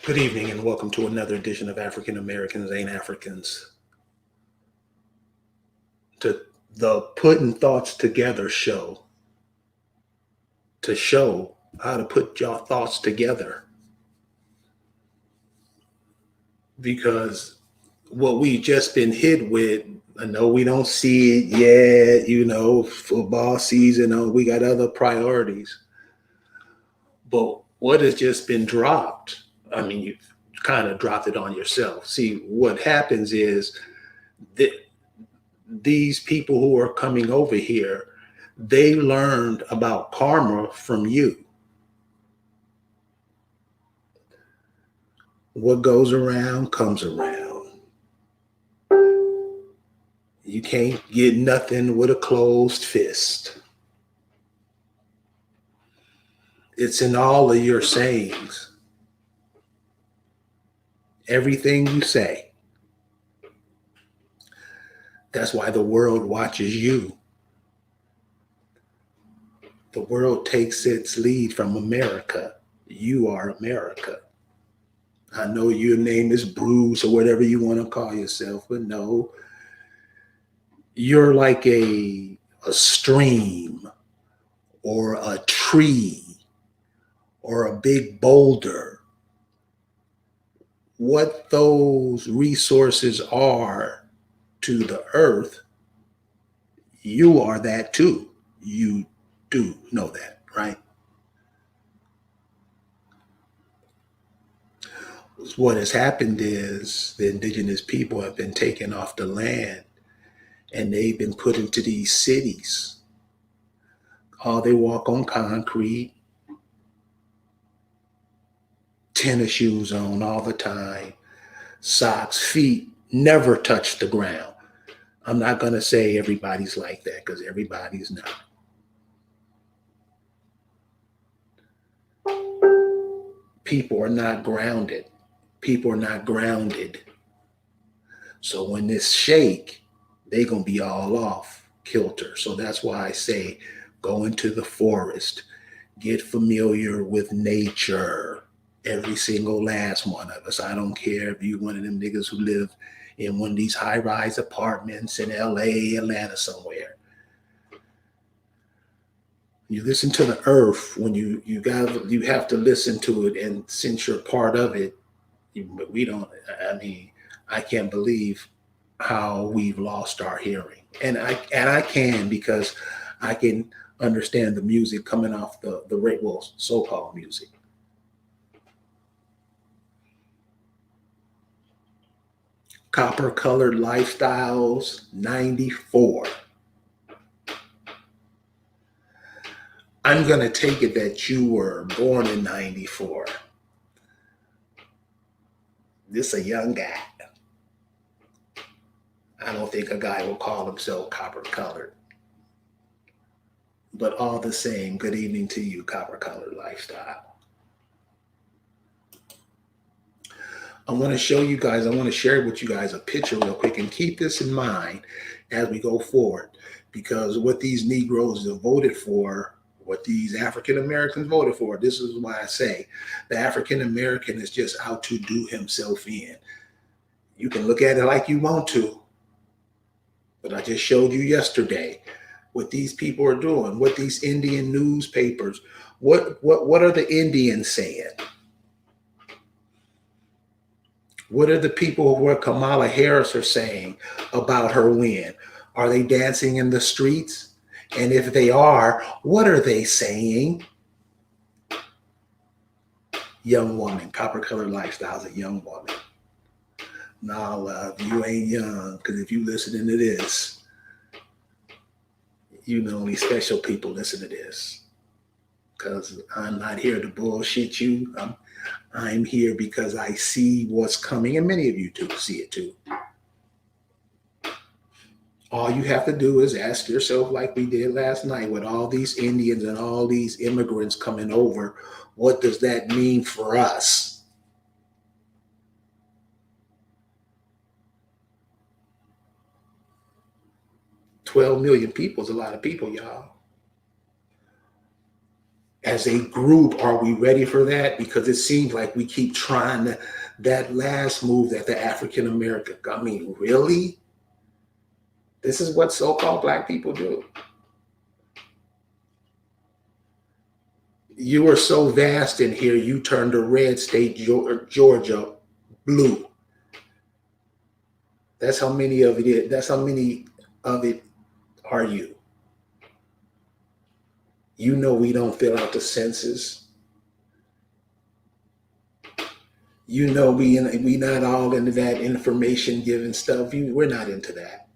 Good evening and welcome to another edition of African Americans Ain't Africans, to the Putting Thoughts Together show, to show how to put your thoughts together. Because what we just been hit with, I know we don't see it yet, football season, we got other priorities. But what has just been dropped, I mean, you kind of dropped it on yourself. See, what happens is that these people who are coming over here, they learned about karma from you. What goes around comes around. You can't get nothing with a closed fist. It's in all of your sayings. Everything you say. That's why the world watches you. The world takes its lead from America. You are America. I know your name is Bruce or whatever you want to call yourself, but no, you're like a stream or a tree or a big boulder. What those resources are to the earth, you are that too. You do know that, right? What has happened is the indigenous people have been taken off the land and they've been put into these cities. They walk on concrete, tennis shoes on all the time, socks, feet never touch the ground. I'm not going to say everybody's like that because everybody's not. People are not grounded. People are not grounded. So when this shake, they going to be all off kilter. So that's why I say go into the forest, get familiar with nature. Every single last one of us. I don't care if you one of them niggas who live in one of these high-rise apartments in LA, Atlanta, somewhere. You listen to the earth when you have to listen to it, and since you're part of it, we don't. I mean, I can't believe how we've lost our hearing, and I can because I can understand the music coming off the well, so-called music. Copper Colored Lifestyles 94. I'm going to take it that you were born in 94. This a young guy. I don't think a guy will call himself copper colored. But all the same, good evening to you, Copper Colored Lifestyle. I want to show you guys, I want to share with you guys a picture real quick and keep this in mind as we go forward. Because what these Negroes have voted for, what these African Americans voted for, this is why I say the African American is just out to do himself in. You can look at it like you want to, but I just showed you yesterday what these people are doing, what these Indian newspapers, what are the Indians saying? What are the people where Kamala Harris are saying about her win? Are they dancing in the streets? And if they are, what are they saying? Young woman, copper colored lifestyles, a young woman. Nah, love, you ain't young, because if you listening to this, you know only special people listen to this. Because I'm not here to bullshit you. I'm here because I see what's coming, and many of you do see it too. All you have to do is ask yourself, like we did last night with all these Indians and all these immigrants coming over, what does that mean for us? 12 million people is a lot of people, y'all. As a group, are we ready for that? Because it seems like we keep trying that last move that the African American, I mean, really? This is what so-called black people do. You are so vast in here, you turned the red state, Georgia, blue. That's how many of it is. That's how many of it are you. You know we don't fill out the census. You know we not all into that information giving stuff. We're not into that.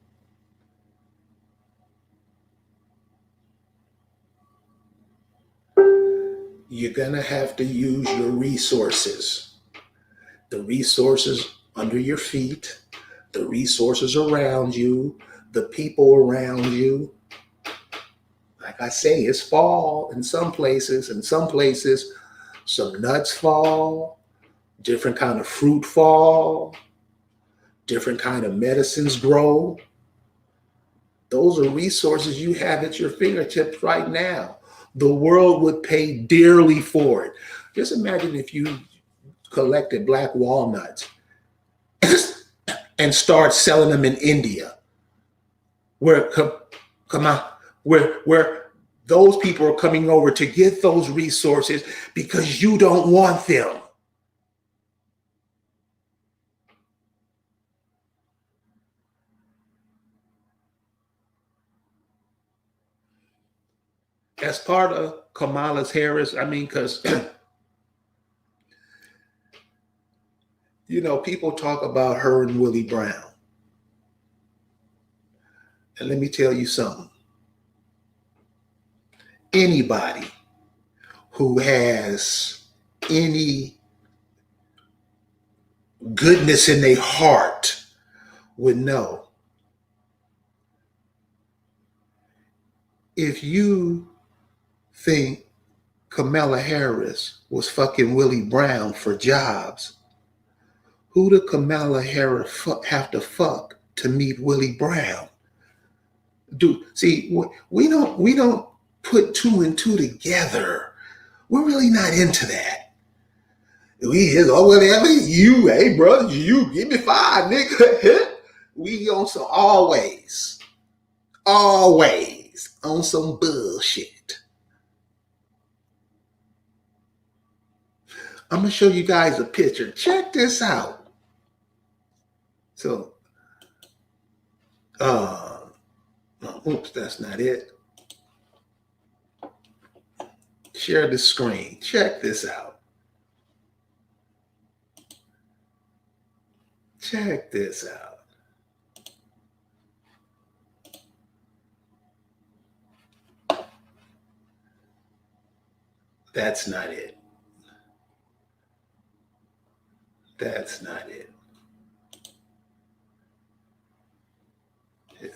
You're gonna have to use your resources. The resources under your feet, the resources around you, the people around you. Like I say, it's fall in some places. In some places, some nuts fall, different kind of fruit fall, different kind of medicines grow. Those are resources you have at your fingertips right now. The world would pay dearly for it. Just imagine if you collected black walnuts and start selling them in India, where come on, where those people are coming over to get those resources because you don't want them. As part of Kamala Harris, I mean, because people talk about her and Willie Brown. And let me tell you something. Anybody who has any goodness in their heart would know. If you think Kamala Harris was fucking Willie Brown for jobs, who did Kamala Harris have to fuck to meet Willie Brown? See, we don't put two and two together. We're really not into that. We is whatever you, hey brother, you give me five, nigga. We on some always on some bullshit. I'm gonna show you guys a picture. Check this out. So, oops, that's not it. Share the screen. Check this out. Check this out. That's not it. That's not it.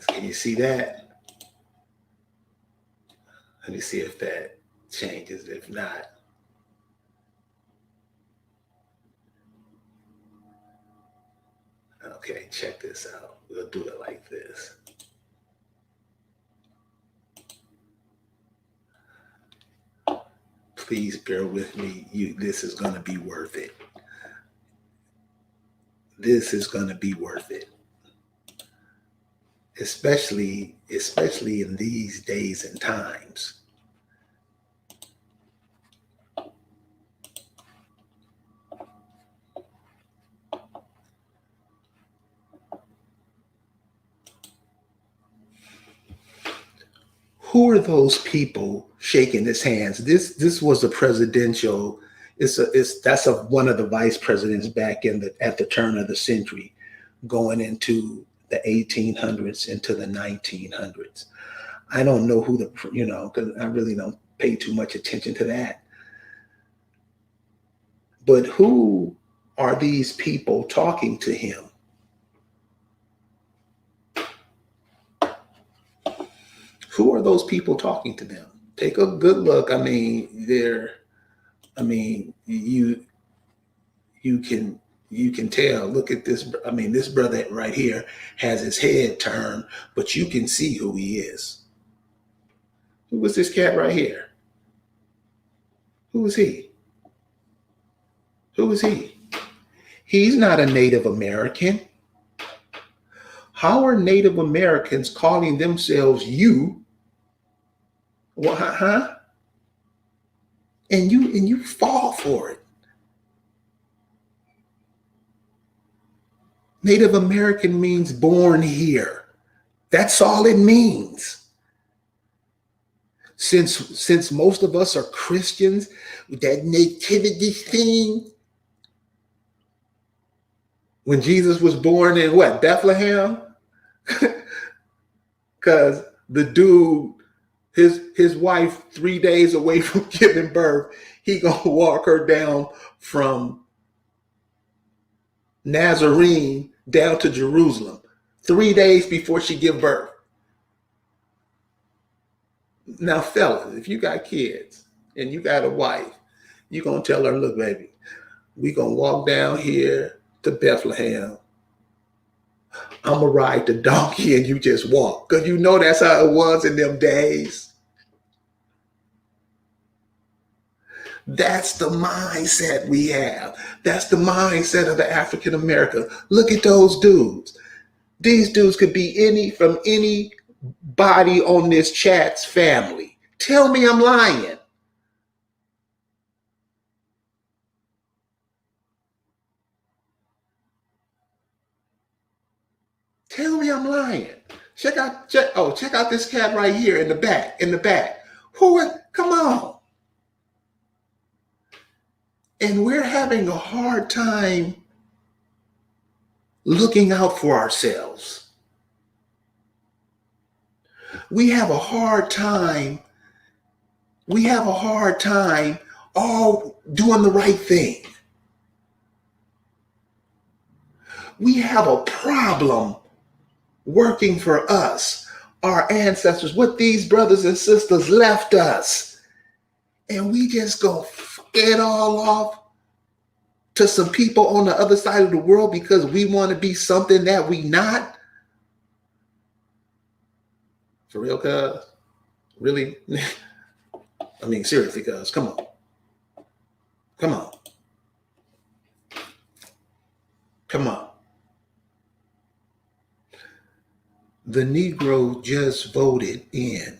Can you see that? Let me see if that changes. If not, okay, check this out. We'll do it like this. Please bear with me. This is going to be worth it. This is going to be worth it. Especially in these days and times. Who are those people shaking his hands? This was a presidential. That's one of the vice presidents back at the turn of the century, going into the 1800s into the 1900s. I don't know who because I really don't pay too much attention to that. But who are these people talking to him? Who are those people talking to them? Take a good look. You can tell. Look at this. This brother right here has his head turned, but you can see who he is. Who was this cat right here? Who is he? Who is he? He's not a Native American. How are Native Americans calling themselves you? Well, huh? And you fall for it. Native American means born here. That's all it means. Since most of us are Christians, that nativity thing, when Jesus was born in what, Bethlehem? Because the dude, his wife, 3 days away from giving birth, he gonna walk her down from Nazarene down to Jerusalem 3 days before she give birth. Now, fellas, if you got kids and you got a wife, you gonna tell her, look, baby, we gonna walk down here to Bethlehem. I'm gonna ride the donkey and you just walk. Because you know that's how it was in them days. That's the mindset we have. That's the mindset of the African American. Look at those dudes. These dudes could be from any body on this chat's family. Tell me I'm lying. Tell me I'm lying. Check out this cat right here in the back. Come on. And we're having a hard time looking out for ourselves. We have a hard time all doing the right thing. We have a problem working for us, our ancestors, what these brothers and sisters left us. And we just go it all off to some people on the other side of the world because we want to be something that we not. For real, cuz? Really? I mean, seriously, cuz, come on. Come on. Come on. The Negro just voted in.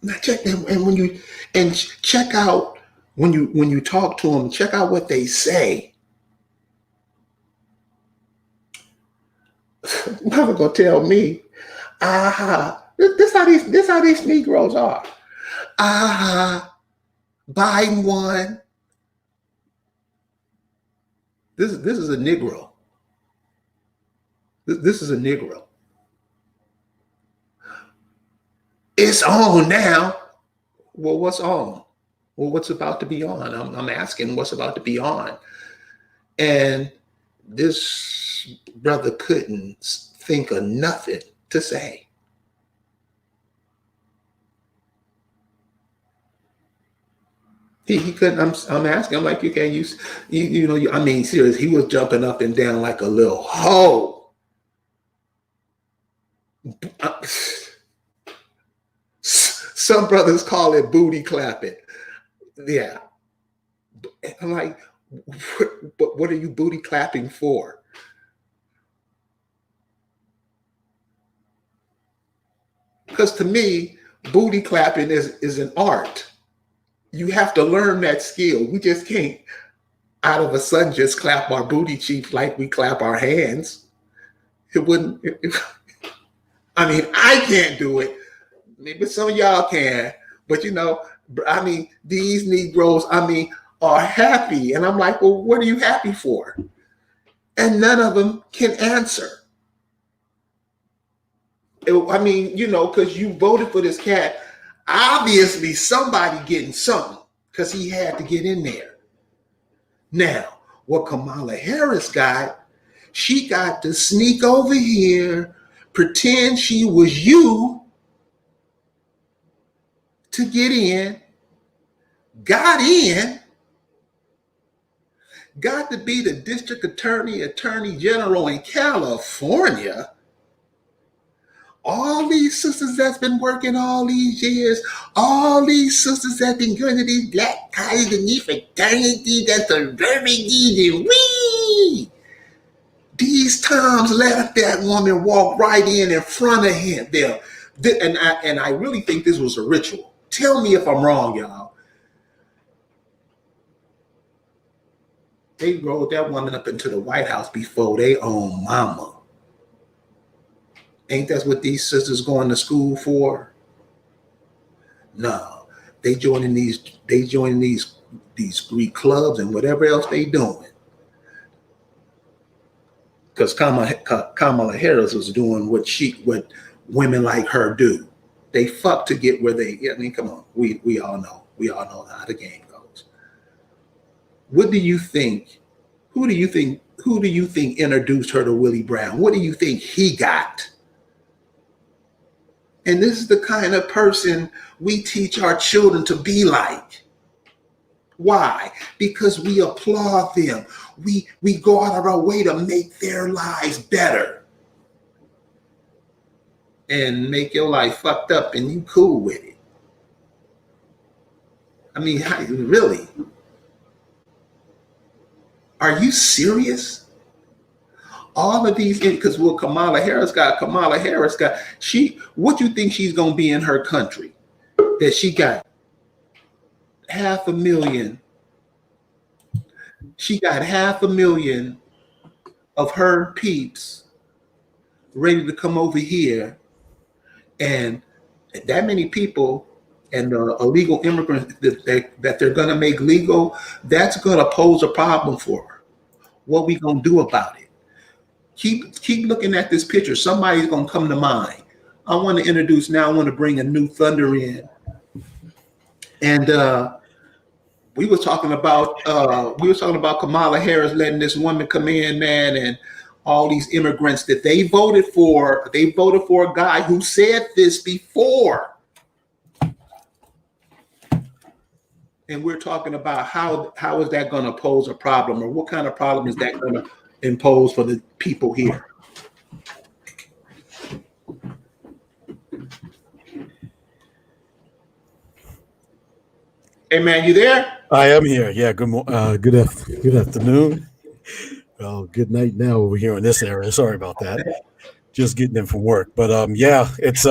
Now check them, and check out when you talk to them, check out what they say. Mother gonna tell me, this how these Negroes are. Biden won. This is a Negro. This is a Negro. It's on now. Well, what's on? Well, what's about to be on? I'm asking what's about to be on. And this brother couldn't think of nothing to say. He couldn't. I'm asking. I'm like, okay, you know. I mean, serious. He was jumping up and down like a little hoe. Some brothers call it booty clapping. Yeah. I'm like, but what are you booty clapping for? Because to me, booty clapping is an art. You have to learn that skill. We just can't, out of a sudden, just clap our booty cheeks like we clap our hands. It wouldn't. I mean, I can't do it. Maybe some of y'all can, but you know, I mean, these Negroes, are happy. And I'm like, well, what are you happy for? And none of them can answer. I mean, you know, because you voted for this cat, obviously somebody getting something because he had to get in there. Now, what Kamala Harris got, she got to sneak over here, pretend she was you, to get in, got in, got to be the district attorney general in California, All these sisters that's been working all these years, all these sisters that been going to these black ties and these fraternities and sororities and wee. These times let that woman walk right in front of him. There, and I really think this was a ritual. Tell me if I'm wrong, y'all. They rolled that woman up into the White House before they own mama. Ain't that what these sisters going to school for? No, they joining these Greek clubs and whatever else they doing. Because Kamala Harris was doing what women like her do. They fuck to get where they. I mean, come on, we all know how the game goes. What do you think? Who do you think introduced her to Willie Brown? What do you think he got? And this is the kind of person we teach our children to be like. Why? Because we applaud them. We go out of our way to make their lives better. And make your life fucked up and you cool with it. I mean, really? Are you serious? All of these, because Kamala Harris got, what do you think she's going to be in her country? That she got 500,000. She got 500,000 of her peeps ready to come over here. And that many people and the illegal immigrants that they're going to make legal, that's going to pose a problem for her. What we going to do about it? Keep looking at this picture. Somebody's going to come to mind. I want to bring a new Thunder in. And we were talking about Kamala Harris letting this woman come in, man, and all these immigrants that they voted for. They voted for a guy who said this before. And we're talking about how is that going to pose a problem, or what kind of problem is that going to impose for the people here? Hey man, you there? I am here. Yeah. Good afternoon. Well, good night now over here in this area. Sorry about that. Just getting in from work, but yeah, it's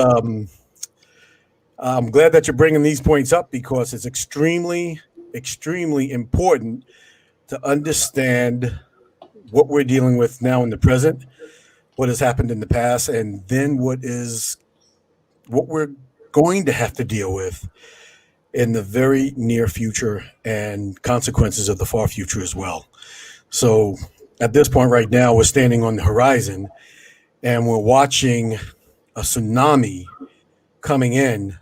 I'm glad that you're bringing these points up because it's extremely, extremely important to understand what we're dealing with now in the present, what has happened in the past, and then what we're going to have to deal with in the very near future and consequences of the far future as well. So at this point right now, we're standing on the horizon and we're watching a tsunami coming in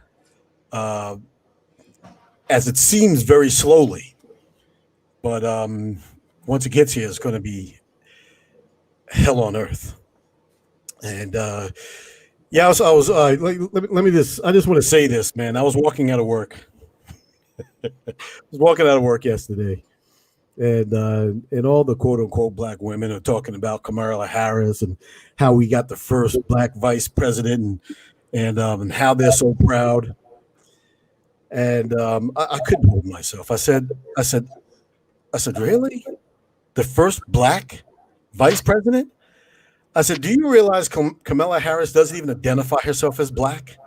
as it seems very slowly. But once it gets here, it's going to be hell on earth. And yeah, I just want to say this, man. I was walking out of work. Yesterday, and all the quote unquote black women are talking about Kamala Harris and how we got the first black vice president and how they're so proud. And I couldn't hold myself. I said, really? The first black vice president? I said, do you realize Kamala Harris doesn't even identify herself as black?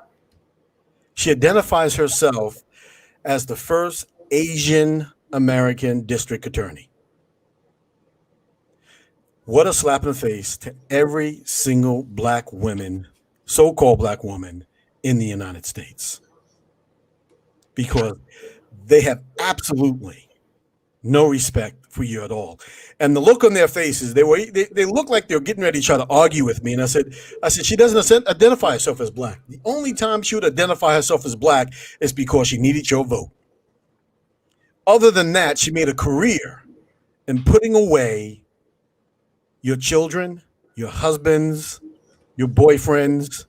She identifies herself as the first Asian American district attorney. What a slap in the face to every single black woman, so-called black woman in the United States. Because they have absolutely no respect for you at all. And the look on their faces, they look like they're getting ready to try to argue with me. And I said, she doesn't identify herself as black. The only time she would identify herself as black is because she needed your vote. Other than that, she made a career in putting away your children, your husbands, your boyfriends,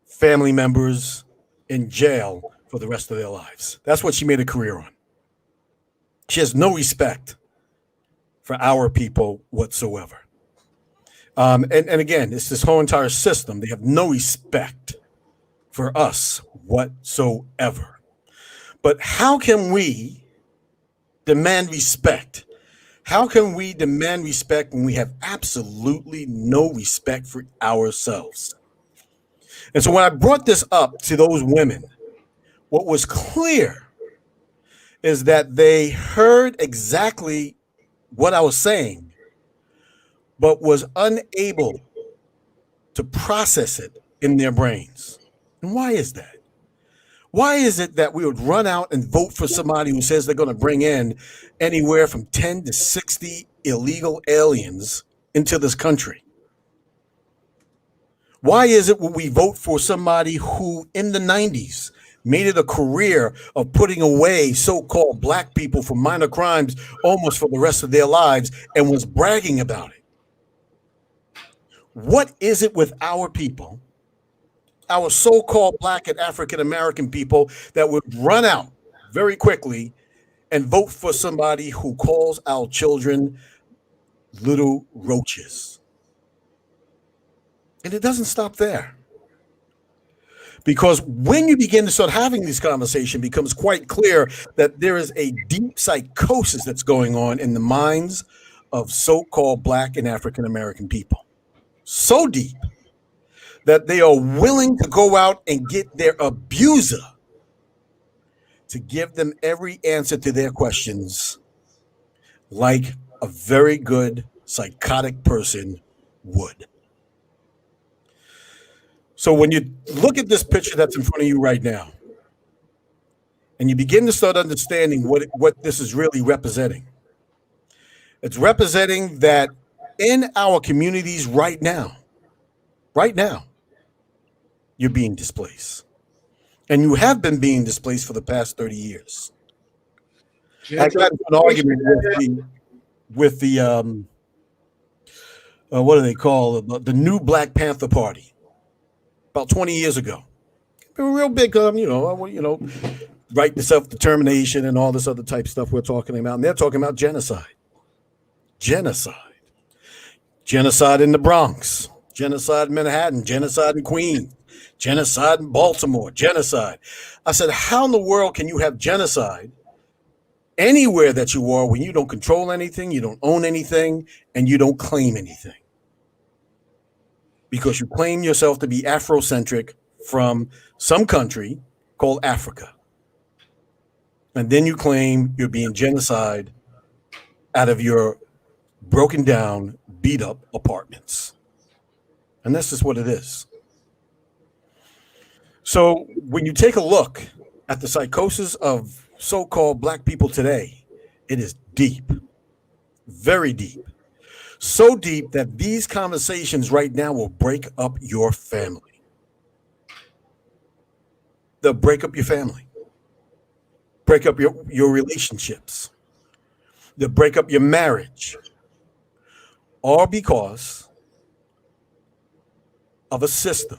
family members in jail for the rest of their lives. That's what she made a career on. She has no respect for our people whatsoever. And again, it's this whole entire system. They have no respect for us whatsoever. But how can we demand respect? How can we demand respect when we have absolutely no respect for ourselves? And so when I brought this up to those women, what was clear is that they heard exactly what I was saying, but was unable to process it in their brains. And why is that? Why is it that we would run out and vote for somebody who says they're going to bring in anywhere from 10 to 60 illegal aliens into this country? Why is it when we vote for somebody who in the 90s made it a career of putting away so-called black people for minor crimes almost for the rest of their lives and was bragging about it? What is it with our people, our so-called black and African-American people, that would run out very quickly and vote for somebody who calls our children little roaches? And it doesn't stop there. Because when you begin to start having this conversation, it becomes quite clear that there is a deep psychosis that's going on in the minds of so-called black and African-American people. So deep that they are willing to go out and get their abuser to give them every answer to their questions, like a very good psychotic person would. So when you look at this picture that's in front of you right now, and you begin to start understanding what this is really representing, it's representing that in our communities right now, you're being displaced. And you have been being displaced for the past 30 years. I got into an argument with the what do they call it? The new Black Panther Party about 20 years ago. They were real big, right to self-determination and all this other type of stuff we're talking about. And they're talking about genocide. Genocide in the Bronx, genocide in Manhattan, genocide in Queens, genocide in Baltimore, genocide. I said, how in the world can you have genocide anywhere that you are when you don't control anything, you don't own anything, and you don't claim anything? Because you claim yourself to be Afrocentric from some country called Africa. And then you claim you're being genocide out of your broken down, beat up apartments. And that's just what it is. So when you take a look at the psychosis of so-called black people today, it is deep, very deep. So deep that these conversations right now will break up your family. They'll break up your family, break up your relationships. They'll break up your marriage. All because of a system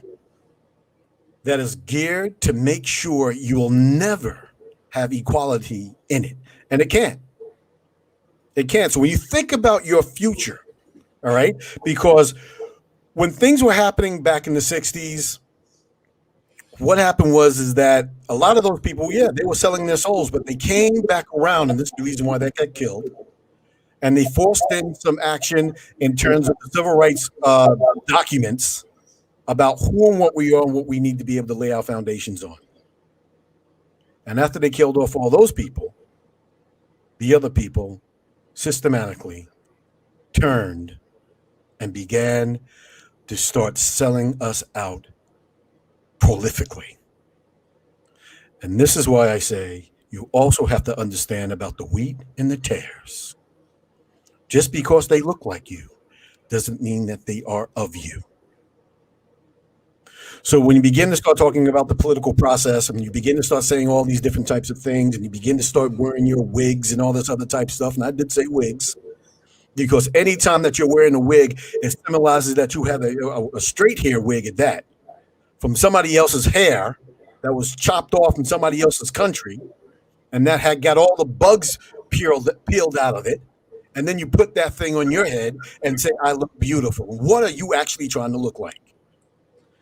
that is geared to make sure you will never have equality in it. And it can't. It can't. So when you think about your future, all right, because when things were happening back in the 60s, what happened is that a lot of those people, they were selling their souls, but they came back around, and this is the reason why they got killed. And they forced in some action in terms of the civil rights documents about who and what we are and what we need to be able to lay our foundations on. And after they killed off all those people, the other people systematically turned and began to start selling us out prolifically. And this is why I say you also have to understand about the wheat and the tares. Just because they look like you doesn't mean that they are of you. So when you begin to start talking about the political process and you begin to start saying all these different types of things and you begin to start wearing your wigs and all this other type of stuff, and I did say wigs, because anytime that you're wearing a wig, it symbolizes that you have a straight hair wig at that, from somebody else's hair that was chopped off in somebody else's country, and that had got all the bugs peeled out of it. and then you put that thing on your head and say, I look beautiful. What are you actually trying to look like?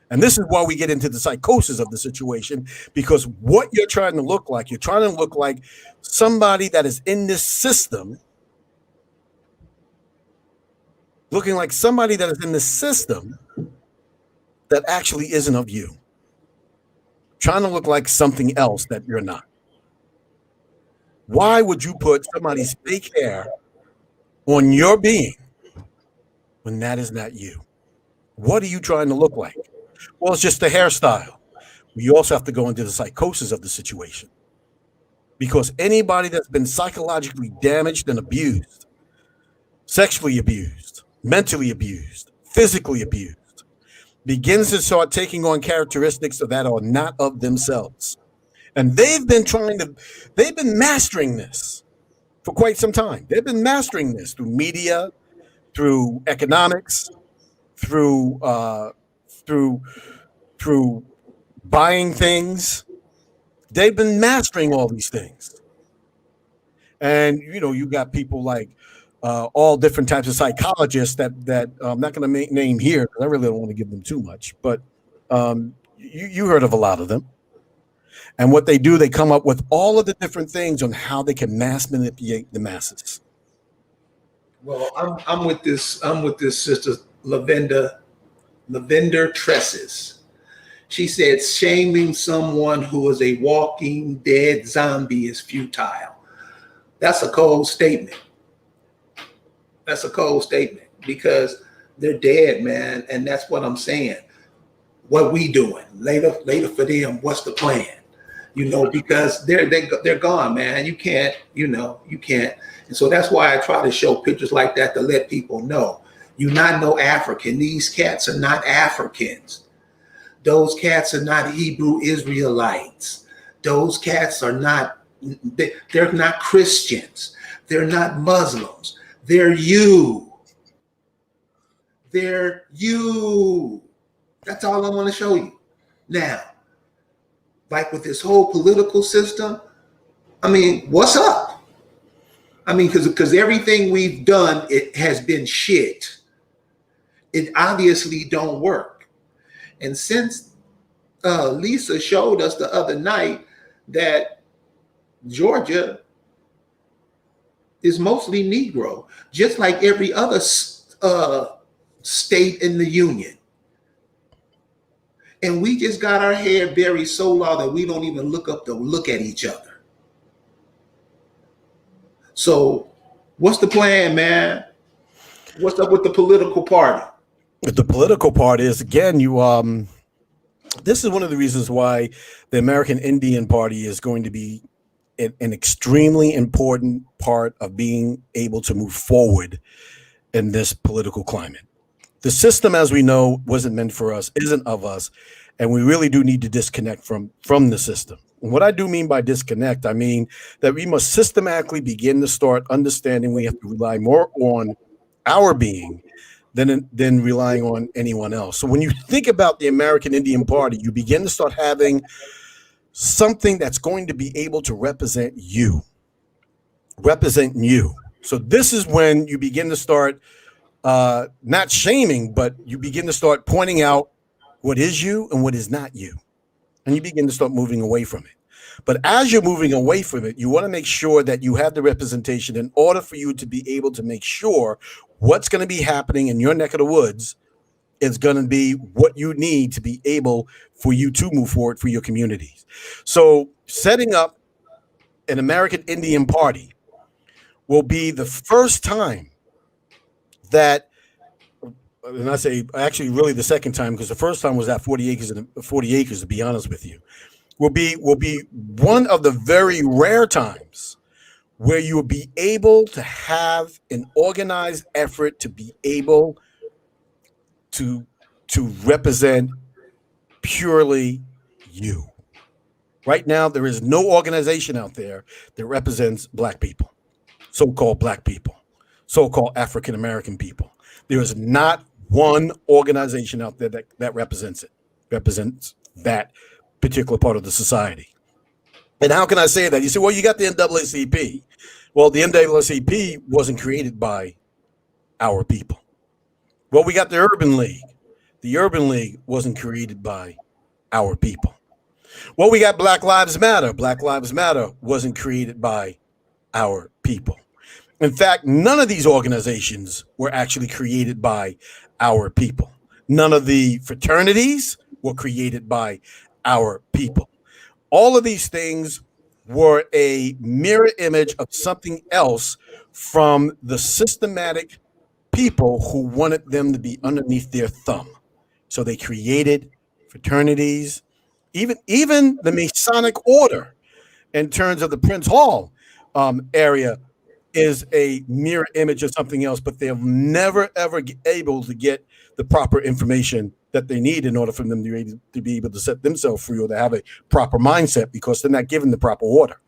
And this is why we get into the psychosis of the situation, because what you're trying to look like, you're trying to look like somebody that is in this system, looking like somebody that is in the system that actually isn't of you. Trying to look like something else that you're not. Why would you put somebody's fake hair on your being when that is not you? What are you trying to look like? Well, it's just the hairstyle. We also have to go into the psychosis of the situation, because anybody that's been psychologically damaged and abused, sexually abused, mentally abused, physically abused, begins to start taking on characteristics that are not of themselves. And they've been mastering this for quite some time. They've been mastering this through media, through economics, through buying things. They've been mastering all these things. And, you got people like all different types of psychologists that I'm not going to name here, because I really don't want to give them too much. But you heard of a lot of them. And what they do, they come up with all of the different things on how they can mass manipulate the masses. Well, I'm with this sister Lavender Tresses. She said shaming someone who is a walking dead zombie is futile. That's a cold statement. That's a cold statement, because they're dead, man, and that's what I'm saying. What we doing later for them? What's the plan? Because they're gone, man. You can't. And so that's why I try to show pictures like that to let people know you're not no African. These cats are not Africans. Those cats are not Hebrew Israelites. Those cats are not. They're not Christians. They're not Muslims. They're you. They're you. That's all I want to show you. Now, like with this whole political system, what's up? Because everything we've done, it has been shit. It obviously don't work. And since Lisa showed us the other night that Georgia is mostly Negro, just like every other state in the union. And we just got our hair buried so low that we don't even look up to look at each other. So what's the plan, man? What's up with the political party? The political part is, again, this is one of the reasons why the American Indian Party is going to be an extremely important part of being able to move forward in this political climate. The system, as we know, wasn't meant for us, isn't of us, and we really do need to disconnect from the system. And what I do mean by disconnect, I mean that we must systematically begin to start understanding we have to rely more on our being than relying on anyone else. So when you think about the American Indian Party, you begin to start having something that's going to be able to represent you. So this is when you begin to start not shaming, but you begin to start pointing out what is you and what is not you. And you begin to start moving away from it. But as you're moving away from it, you want to make sure that you have the representation in order for you to be able to make sure what's going to be happening in your neck of the woods is going to be what you need to be able for you to move forward for your communities. So setting up an American Indian Party will be the first time that, and I say actually really the second time, because the first time was at 40 acres, to be honest with you, will be one of the very rare times where you will be able to have an organized effort to be able to represent purely you. Right now, there is no organization out there that represents Black people, so-called Black people, so-called African American people. There is not one organization out there that represents that particular part of the society. And how can I say that? You say, well, you got the NAACP. Well, the NAACP wasn't created by our people. Well, we got the Urban League. The Urban League wasn't created by our people. Well, we got Black Lives Matter. Black Lives Matter wasn't created by our people. In fact, none of these organizations were actually created by our people. None of the fraternities were created by our people. All of these things were a mirror image of something else from the systematic people who wanted them to be underneath their thumb. So they created fraternities, even the Masonic order in terms of the Prince Hall area is a mirror image of something else, but they're never, ever able to get the proper information that they need in order for them to be able to set themselves free or to have a proper mindset, because they're not given the proper order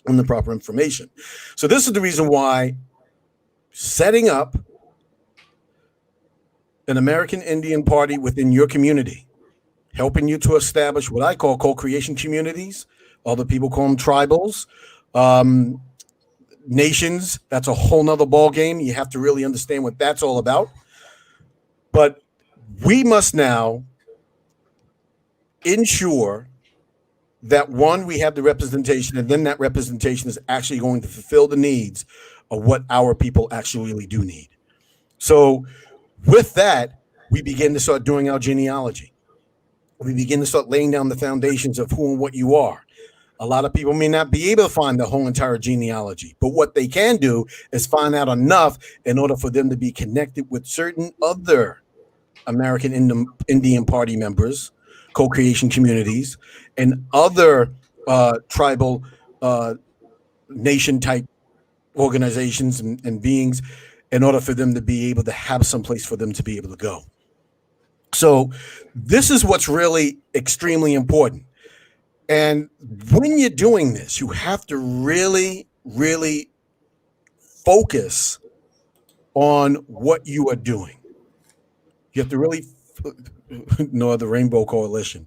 and the proper information. So this is the reason why setting up an American Indian Party within your community, helping you to establish what I call co-creation communities. Other people call them tribals. Nations, that's a whole nother ball game. You have to really understand what that's all about. But we must now ensure that, one, we have the representation, and then that representation is actually going to fulfill the needs of what our people actually really do need. So with that, we begin to start doing our genealogy. We begin to start laying down the foundations of who and what you are. A lot of people may not be able to find the whole entire genealogy, but what they can do is find out enough in order for them to be connected with certain other American Indian Party members, co-creation communities, and other tribal nation-type organizations and beings in order for them to be able to have some place for them to be able to go. So this is what's really extremely important. And when you're doing this, you have to really, really focus on what you are doing. You have to really know the Rainbow Coalition.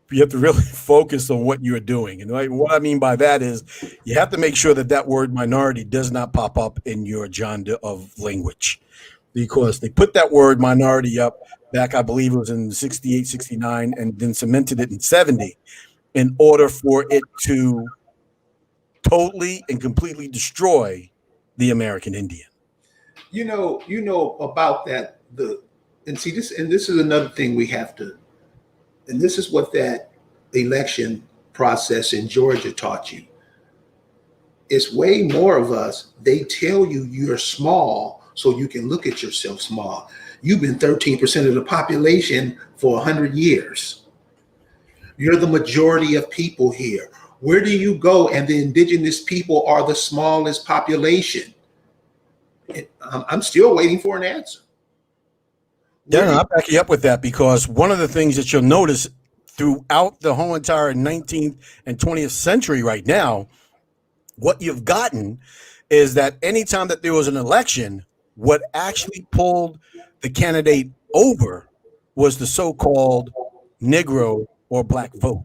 You have to really focus on what you're doing. And what I mean by that is you have to make sure that that word minority does not pop up in your agenda of language, because they put that word minority up back, I believe it was in 68, 69, and then cemented it in 70 in order for it to totally and completely destroy the American Indian. You know about that. This is another thing we have to, and this is what that election process in Georgia taught you. It's way more of us. They tell you you're small so you can look at yourself small. You've been 13% of the population for 100 years. You're the majority of people here. Where do you go? And the indigenous people are the smallest population. I'm still waiting for an answer. Yeah, I'll back you up with that, because one of the things that you'll notice throughout the whole entire 19th and 20th century right now, what you've gotten is that anytime that there was an election, what actually pulled the candidate over was the so-called Negro or black vote,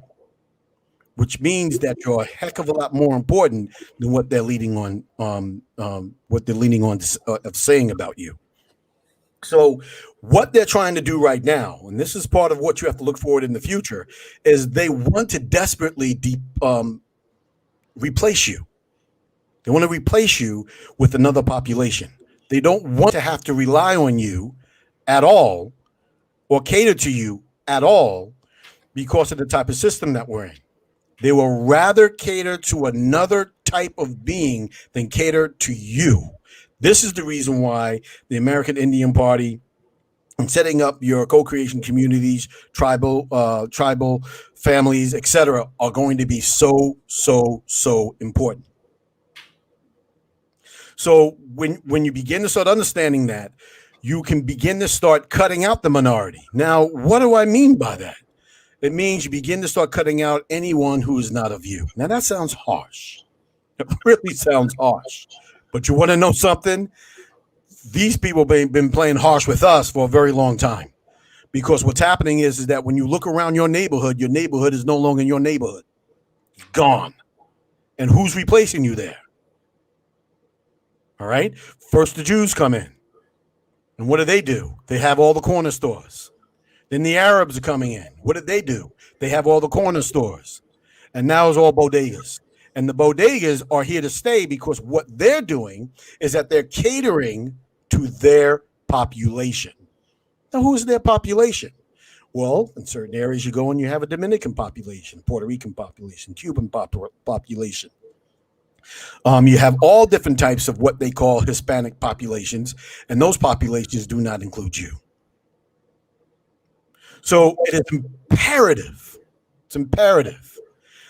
which means that you're a heck of a lot more important than what they're leading on, of saying about you. So what they're trying to do right now, and this is part of what you have to look forward in the future, is they want to desperately replace you. They want to replace you with another population. They don't want to have to rely on you at all or cater to you at all because of the type of system that we're in. They will rather cater to another type of being than cater to you. This is the reason why the American Indian Party and setting up your co-creation communities, tribal families, etc., are going to be so important. So when you begin to start understanding that, you can begin to start cutting out the minority. Now, what do I mean by that? It means you begin to start cutting out anyone who is not of you. Now, that sounds harsh. It really sounds harsh. But you want to know something? These people have been playing harsh with us for a very long time. Because what's happening is that when you look around your neighborhood is no longer your neighborhood. It's gone. And who's replacing you there? All right. First, the Jews come in. And what do? They have all the corner stores. Then the Arabs are coming in. What did they do? They have all the corner stores. And now it's all bodegas. And the bodegas are here to stay because what they're doing is that they're catering to their population. Now, who's their population? Well, in certain areas you go and you have a Dominican population, Puerto Rican population, Cuban population. You have all different types of what they call Hispanic populations, and those populations do not include you. So it is imperative,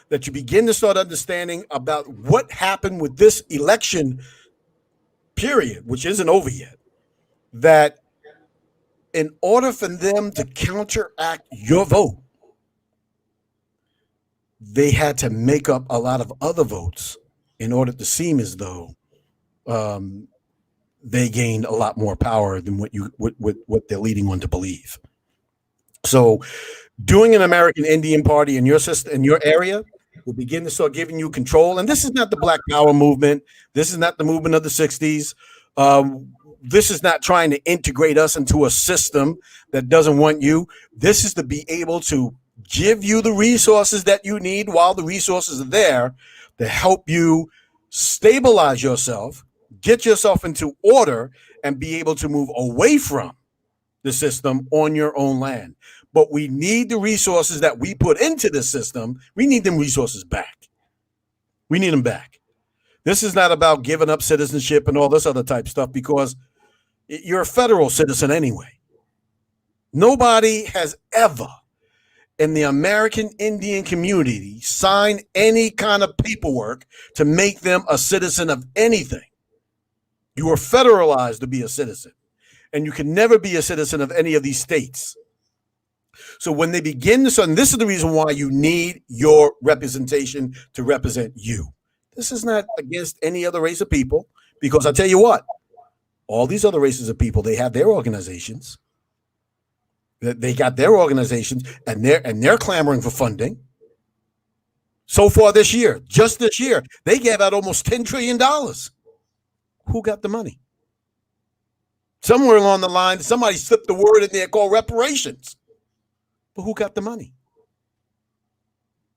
that you begin to start understanding about what happened with this election period, which isn't over yet, that in order for them to counteract your vote, they had to make up a lot of other votes in order to seem as though they gained a lot more power than what they're leading one to believe. So doing an American Indian Party in your system, in your area, will begin to start giving you control. And this is not the Black Power movement. This is not the movement of the 60s. This is not trying to integrate us into a system that doesn't want you. This is to be able to give you the resources that you need while the resources are there to help you stabilize yourself, get yourself into order, and be able to move away from the system on your own land. But we need the resources that we put into the system. We need them resources back. We need them back. This is not about giving up citizenship and all this other type stuff because you're a federal citizen anyway. Nobody has ever in the American Indian community signed any kind of paperwork to make them a citizen of anything. You are federalized to be a citizen, and you can never be a citizen of any of these states. So when they begin to, and this is the reason why you need your representation to represent you. This is not against any other race of people, because I tell you what, all these other races of people, they have their organizations. They got their organizations, and they're clamoring for funding. So far this year, just this year, they gave out almost $10 trillion. Who got the money? Somewhere along the line, somebody slipped the word in there called reparations. But who got the money?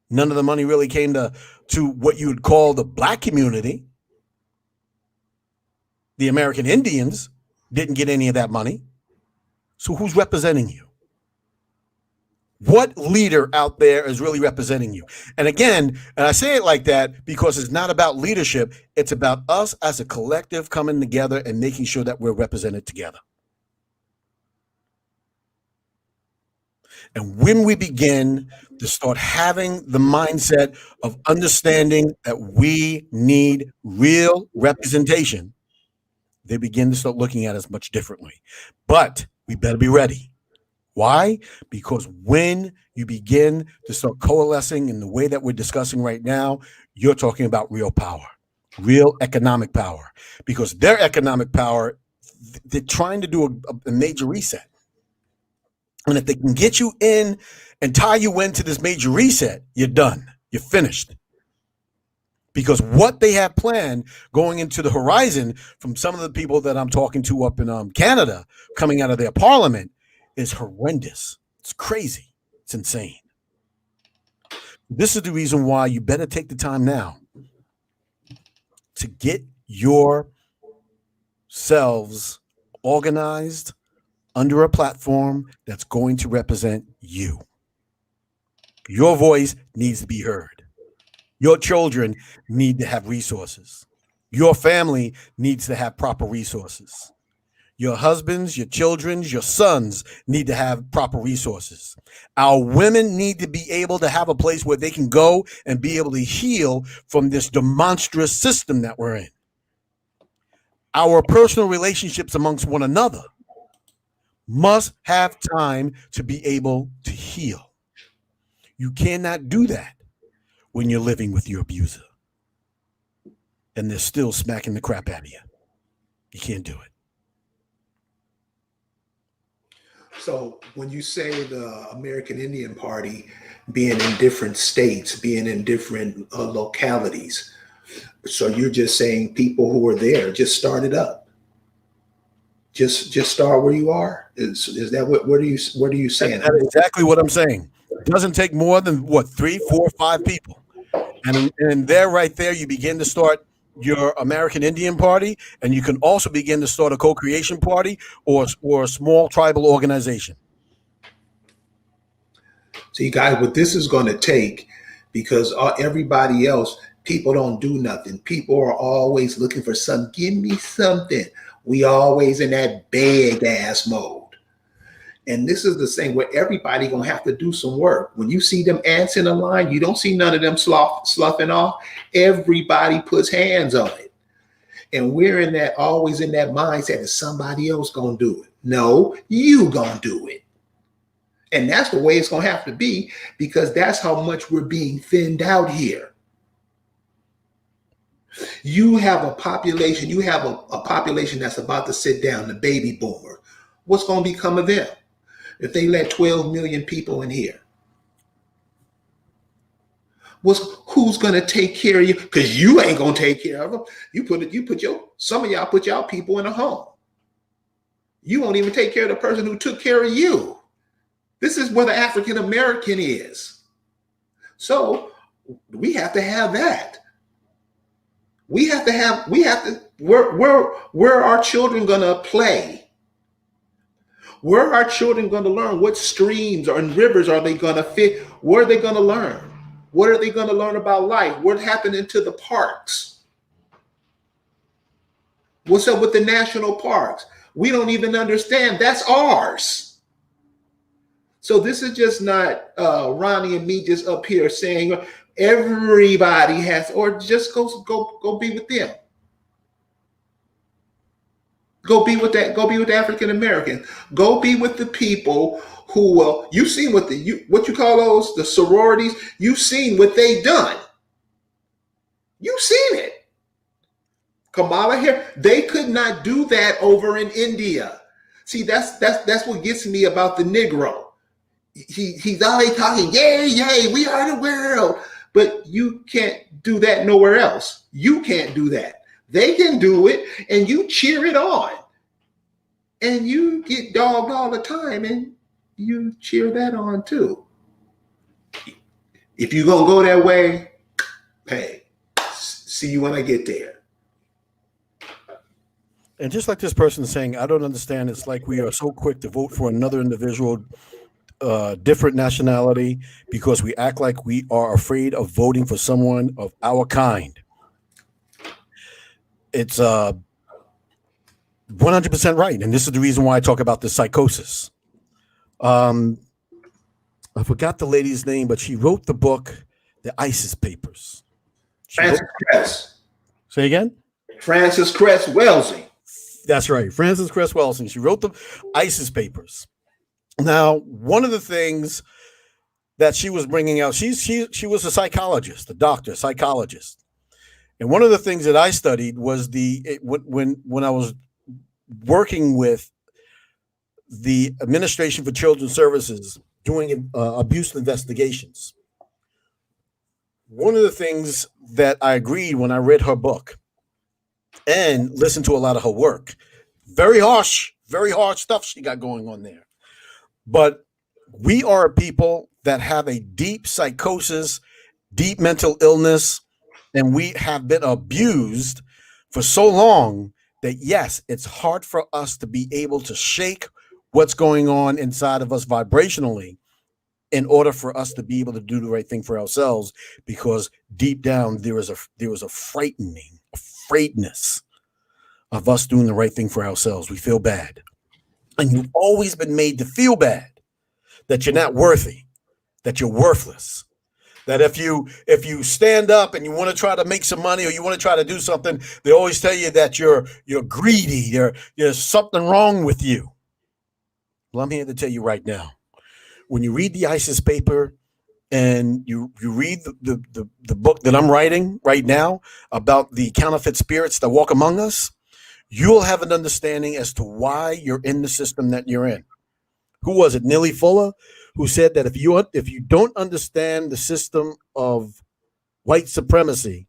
None of the money really came to what you would call the Black community. The American Indians didn't get any of that money. So who's representing you? What leader out there is really representing you? And again, and I say it like that because it's not about leadership. It's about us as a collective coming together and making sure that we're represented together. And when we begin to start having the mindset of understanding that we need real representation, they begin to start looking at us much differently. But we better be ready. Why? Because when you begin to start coalescing in the way that we're discussing right now, you're talking about real power, real economic power, because their economic power, they're trying to do a major reset. And if they can get you in and tie you into this major reset, you're done. You're finished. Because what they have planned going into the horizon from some of the people that I'm talking to up in Canada, coming out of their parliament, is horrendous. It's crazy. It's insane. This is the reason why you better take the time now to get yourselves organized under a platform that's going to represent you. Your voice needs to be heard. Your children need to have resources. Your family needs to have proper resources. Your husbands, your children, your sons need to have proper resources. Our women need to be able to have a place where they can go and be able to heal from this demonstrous system that we're in. Our personal relationships amongst one another must have time to be able to heal. You cannot do that when you're living with your abuser and they're still smacking the crap out of you. You can't do it. So when you say the American Indian Party being in different states, being in different localities, So you're just saying people who are there just start it up. Just start where you are. Is that what are you saying? That's exactly what I'm saying. It doesn't take more than what 3, 4, 5 people, and there, right there, you begin to start your American Indian Party, and you can also begin to start a co-creation party or a small tribal organization. See, guys, what this is going to take, because everybody else, people don't do nothing. People are always looking for something. Give me something. We always in that beg ass mode. And this is the same where everybody gonna have to do some work. When you see them ants in a line, you don't see none of them sloughing off. Everybody puts hands on it. And we're in that, always in that mindset that somebody else gonna do it. No, you gonna do it. And that's the way it's gonna have to be, because that's how much we're being thinned out here. You have a population, a population that's about to sit down, the baby boomer. What's gonna become of them if they let 12 million people in here? Who's gonna take care of you? Because you ain't gonna take care of them. Some of y'all put y'all people in a home. You won't even take care of the person who took care of you. This is where the African American is. So we have to have that. Where are our children gonna play? Where are our children going to learn? What streams and rivers are they going to fit? Where are they going to learn? What are they going to learn about life? What happened to the parks? What's up with the national parks? We don't even understand. That's ours. So this is just not Ronnie and me just up here saying everybody has, or just go be with them. Go be with that. Go be with the African American. Go be with the people who you've seen what you call those, the sororities. You've seen what they've done. You've seen it. Kamala here, they could not do that over in India. See, that's what gets me about the Negro. He's always talking, yay, we are the world. But you can't do that nowhere else. You can't do that. They can do it, and you cheer it on. And you get dogged all the time, and you cheer that on too. If you're going to go that way, hey, see you when I get there. And just like this person saying, I don't understand. It's like we are so quick to vote for another individual, different nationality, because we act like we are afraid of voting for someone of our kind. It's 100% right. And this is the reason why I talk about the psychosis. I forgot the lady's name, but she wrote the book, The ISIS Papers. Frances Cress. Say again? Frances Cress Welsing. That's right. Frances Cress Welsing. She wrote the ISIS Papers. Now, one of the things that she was bringing out, she was a psychologist, a doctor, a psychologist. And one of the things that I studied was when I was working with the Administration for Children's Services doing abuse investigations. One of the things that I agreed when I read her book and listened to a lot of her work, very harsh stuff she got going on there. But we are a people that have a deep psychosis, deep mental illness, and we have been abused for so long that, yes, it's hard for us to be able to shake what's going on inside of us vibrationally in order for us to be able to do the right thing for ourselves, because deep down there was a afraidness of us doing the right thing for ourselves. We feel bad. And you've always been made to feel bad, that you're not worthy, that you're worthless. That if you stand up and you want to try to make some money or you want to try to do something, they always tell you that you're greedy. There's something wrong with you. Well, I'm here to tell you right now, when you read the ISIS paper and you read the book that I'm writing right now about the counterfeit spirits that walk among us, you'll have an understanding as to why you're in the system that you're in. Who was it? Neely Fuller, who said that if you don't understand the system of white supremacy,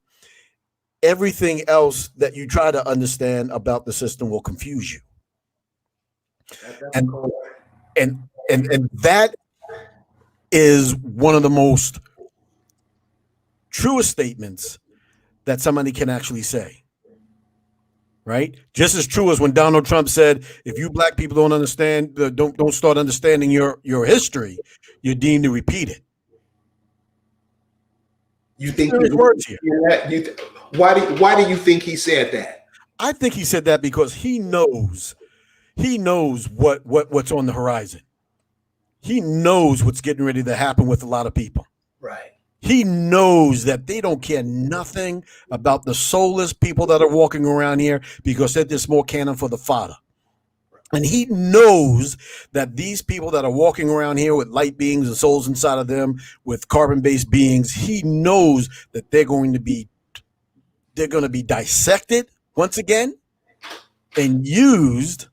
everything else that you try to understand about the system will confuse you. And and that is one of the most truest statements that somebody can actually say. Right? Just as true as when Donald Trump said, if you black people don't understand, don't start understanding your history, you're deemed to repeat it. You think There's words here. Why do you think he said that? I think he said that because he knows what's on the horizon. He knows what's getting ready to happen with a lot of people. Right. He knows that they don't care nothing about the soulless people that are walking around here because they're just more cannon for the fodder. And he knows that these people that are walking around here with light beings and souls inside of them, with carbon-based beings, he knows that they're going to be dissected once again and used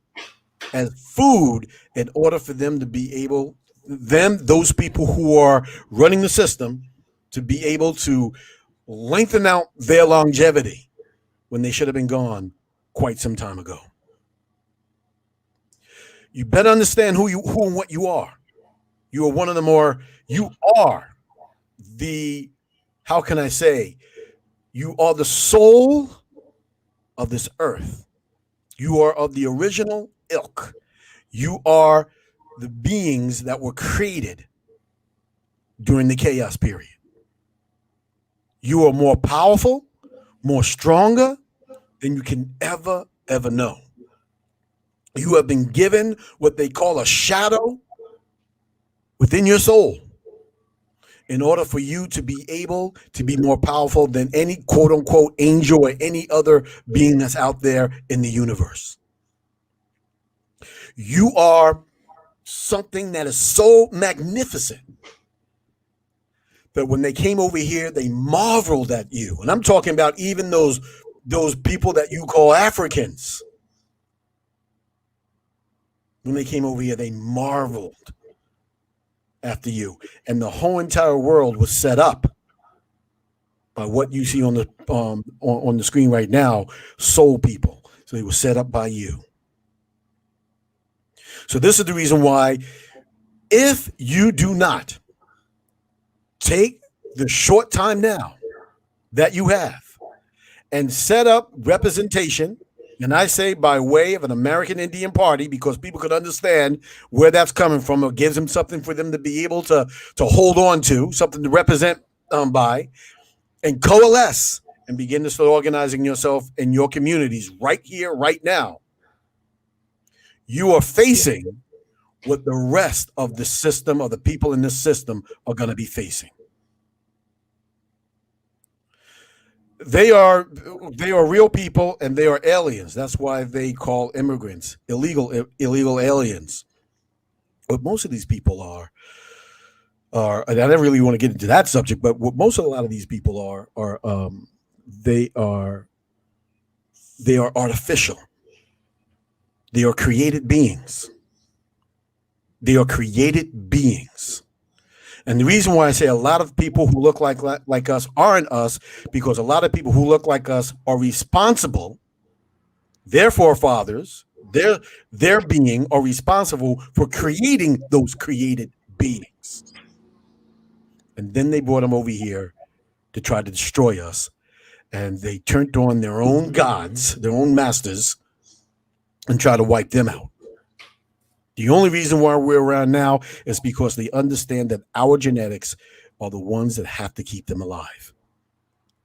as food in order for them to be able, those people who are running the system, to be able to lengthen out their longevity when they should have been gone quite some time ago. You better understand who and what you are. You are one of the more, you are the, how can I say, you are the soul of this earth. You are of the original ilk. You are the beings that were created during the chaos period. You are more powerful, more stronger than you can ever know. You have been given what they call a shadow within your soul in order for you to be able to be more powerful than any quote unquote angel or any other being that's out there in the universe. You are something that is so magnificent that when they came over here, they marveled at you. And I'm talking about even those people that you call Africans. When they came over here, they marveled after you. And the whole entire world was set up by what you see on the screen right now, soul people. So they were set up by you. So this is the reason why, if you do not take the short time now that you have and set up representation, and I say by way of an American Indian Party, because people could understand where that's coming from. It gives them something for them to be able to hold on to, something to represent by, and coalesce and begin to start organizing yourself in your communities right here, right now. You are facing what the rest of the system, or the people in this system, are going to be facing. They are real people, and they are aliens. That's why they call immigrants illegal aliens. What most of these people are, and I never really want to get into that subject, but what a lot of these people are they are artificial. They are created beings. They are created beings. And the reason why I say a lot of people who look like us aren't us, because a lot of people who look like us are responsible. Their forefathers, their being, are responsible for creating those created beings. And then they brought them over here to try to destroy us. And they turned on their own gods, their own masters, and try to wipe them out. The only reason why we're around now is because they understand that our genetics are the ones that have to keep them alive.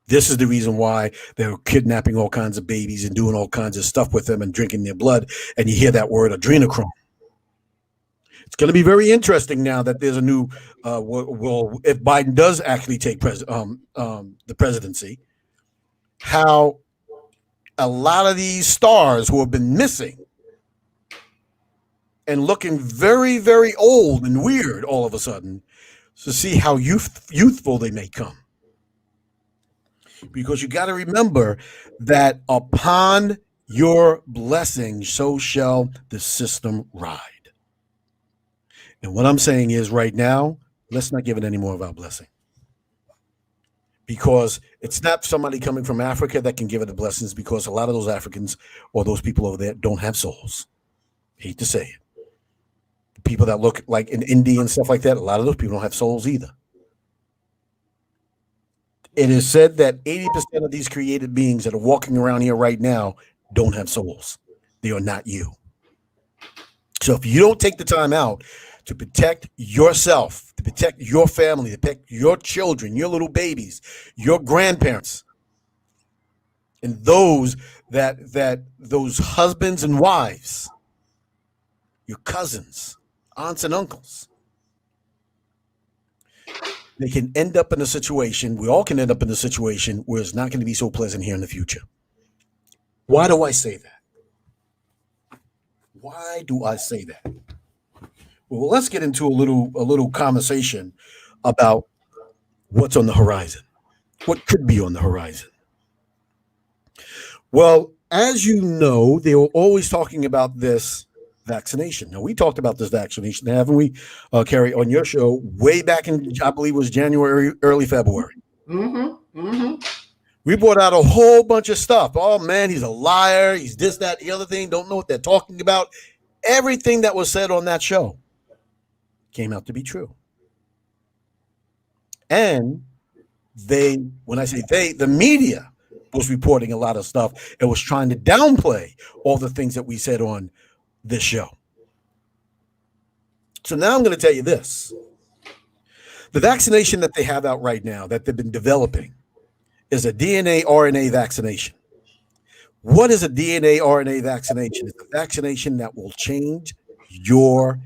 This is the reason why they're kidnapping all kinds of babies and doing all kinds of stuff with them and drinking their blood. And you hear that word adrenochrome. It's going to be very interesting now that there's a new, if Biden does actually take the presidency, how a lot of these stars who have been missing and looking very, very old and weird all of a sudden, to see how youthful they may come. Because you got to remember that upon your blessing, so shall the system ride. And what I'm saying is right now, let's not give it any more of our blessing. because it's not somebody coming from Africa that can give it the blessings, because a lot of those Africans or those people over there don't have souls. Hate to say it. People that look like in India and stuff like that, a lot of those people don't have souls either. It is said that 80% of these created beings that are walking around here right now don't have souls. They are not you. So if you don't take the time out to protect yourself, to protect your family, to protect your children, your little babies, your grandparents, and those those husbands and wives, your cousins, aunts and uncles, they can end up in a situation, we all can end up in a situation where it's not going to be so pleasant here in the future. Why do I say that? Why do I say that? Well, let's get into a little conversation about what's on the horizon. What could be on the horizon? Well, as you know, they were always talking about this vaccination. Now, we talked about this vaccination, haven't we, Carrie, on your show way back in, I believe it was January, early February. Mm-hmm. Mm-hmm. We brought out a whole bunch of stuff. Oh, man, he's a liar. He's this, that, the other thing. Don't know what they're talking about. Everything that was said on that show came out to be true. And when I say they, the media was reporting a lot of stuff and was trying to downplay all the things that we said on this show. So now I'm going to tell you this. The vaccination that they have out right now that they've been developing is a DNA RNA vaccination. What is a DNA RNA vaccination? It's a vaccination that will change your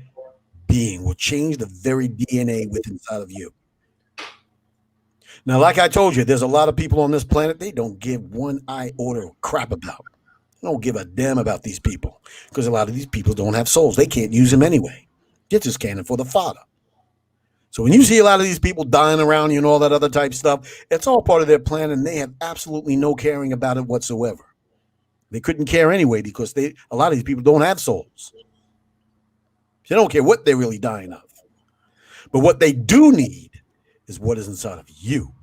being, will change the very DNA within inside of you. Now, like I told you, there's a lot of people on this planet, they don't give one iota of crap about. They don't give a damn about these people because a lot of these people don't have souls. They can't use them anyway. Get this cannon for the Father. So when you see a lot of these people dying around you and all that other type stuff, it's all part of their plan, and they have absolutely no caring about it whatsoever. They couldn't care anyway because a lot of these people don't have souls. They don't care what they're really dying of. But what they do need is what is inside of you.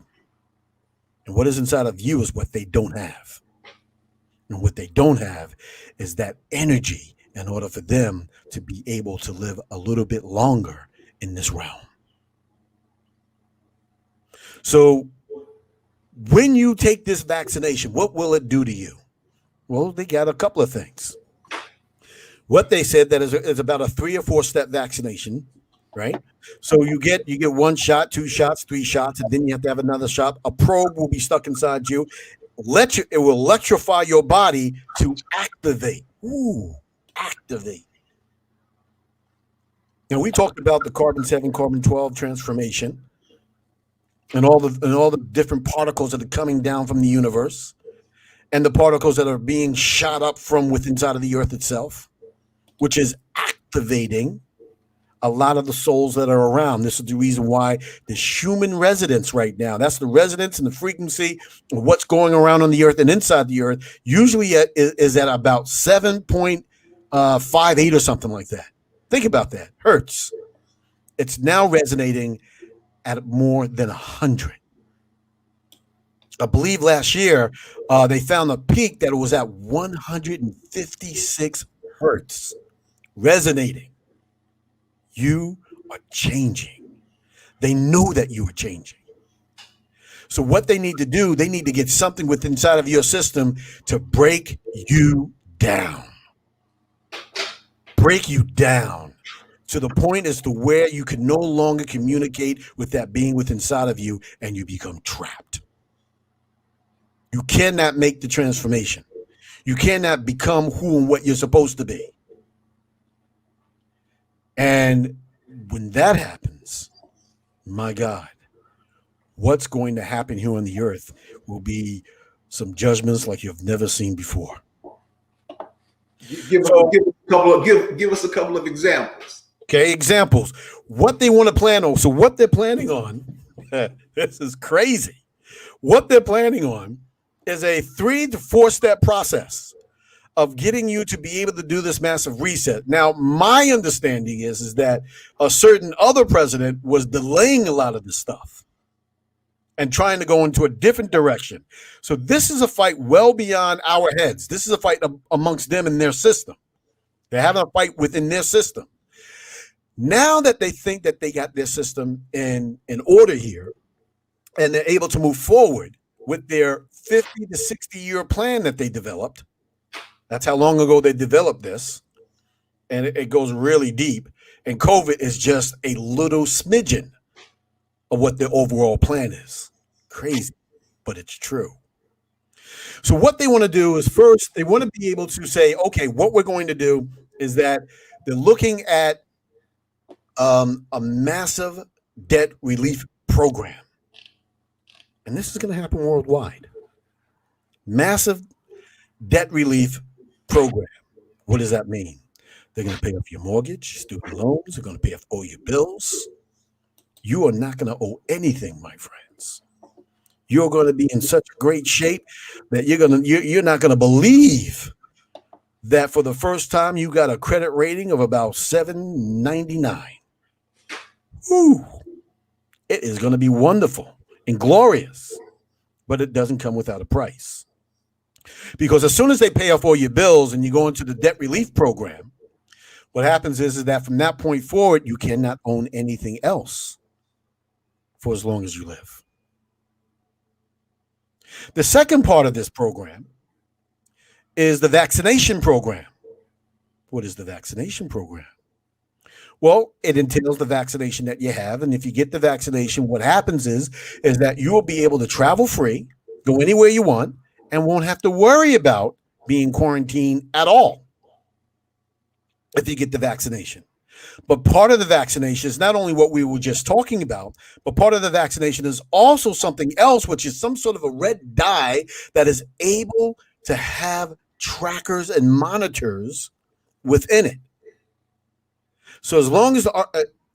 And what is inside of you is what they don't have. And what they don't have is that energy in order for them to be able to live a little bit longer in this realm. So when you take this vaccination, what will it do to you? Well, they got a couple of things. What they said that is about a 3 or 4 step vaccination, right? So you get 1 shot, 2 shots, 3 shots, and then you have to have another shot. A probe will be stuck inside you. It will electrify your body to activate. Activate. Now we talked about the carbon-7, carbon-12 transformation, and all the different particles that are coming down from the universe, and the particles that are being shot up from within inside of the earth itself, which is activating a lot of the souls that are around. This is the reason why this human resonance right now, that's the resonance and the frequency of what's going around on the earth and inside the earth, usually is at about 7.58 or something like that. Think about that. Hertz. It's now resonating at more than 100. I believe last year they found a peak that it was at 156 hertz resonating. You are changing. They know that you are changing. So what they need to do, they need to get something within inside of your system to break you down. Break you down to the point as to where you can no longer communicate with that being within inside of you and you become trapped. You cannot make the transformation. You cannot become who and what you're supposed to be. And when that happens, my God, what's going to happen here on the earth will be some judgments like you've never seen before. Give us a couple of examples. Okay, examples. What they want to plan on. So what they're planning on, this is crazy. What they're planning on is a 3 to 4 step process of getting you to be able to do this massive reset. Now, my understanding is that a certain other president was delaying a lot of this stuff. and trying to go into a different direction. So this is a fight well beyond our heads. This is a fight amongst them and their system. They're having a fight within their system. Now that they think that they got their system in order here, and they're able to move forward with their 50 to 60-year plan that they developed. That's how long ago they developed this. And it goes really deep. And COVID is just a little smidgen of what their overall plan is. Crazy, but it's true. So what they want to do is, first, they want to be able to say, okay, what we're going to do is that they're looking at a massive debt relief program. And this is going to happen worldwide. Massive debt relief program. What does that mean? They're going to pay off your mortgage, student loans. They're going to pay off all your bills. You are not going to owe anything, my friends. You're going to be in such great shape that you're not going to believe that for the first time you got a credit rating of about 799. Ooh, it is going to be wonderful and glorious, but it doesn't come without a price. Because as soon as they pay off all your bills and you go into the debt relief program, what happens is that from that point forward, you cannot own anything else for as long as you live. The second part of this program is the vaccination program. What is the vaccination program? Well, it entails the vaccination that you have. And if you get the vaccination, what happens is that you will be able to travel free, go anywhere you want, and won't have to worry about being quarantined at all if you get the vaccination. But part of the vaccination is not only what we were just talking about, but part of the vaccination is also something else, which is some sort of a red dye that is able to have trackers and monitors within it. So as long as,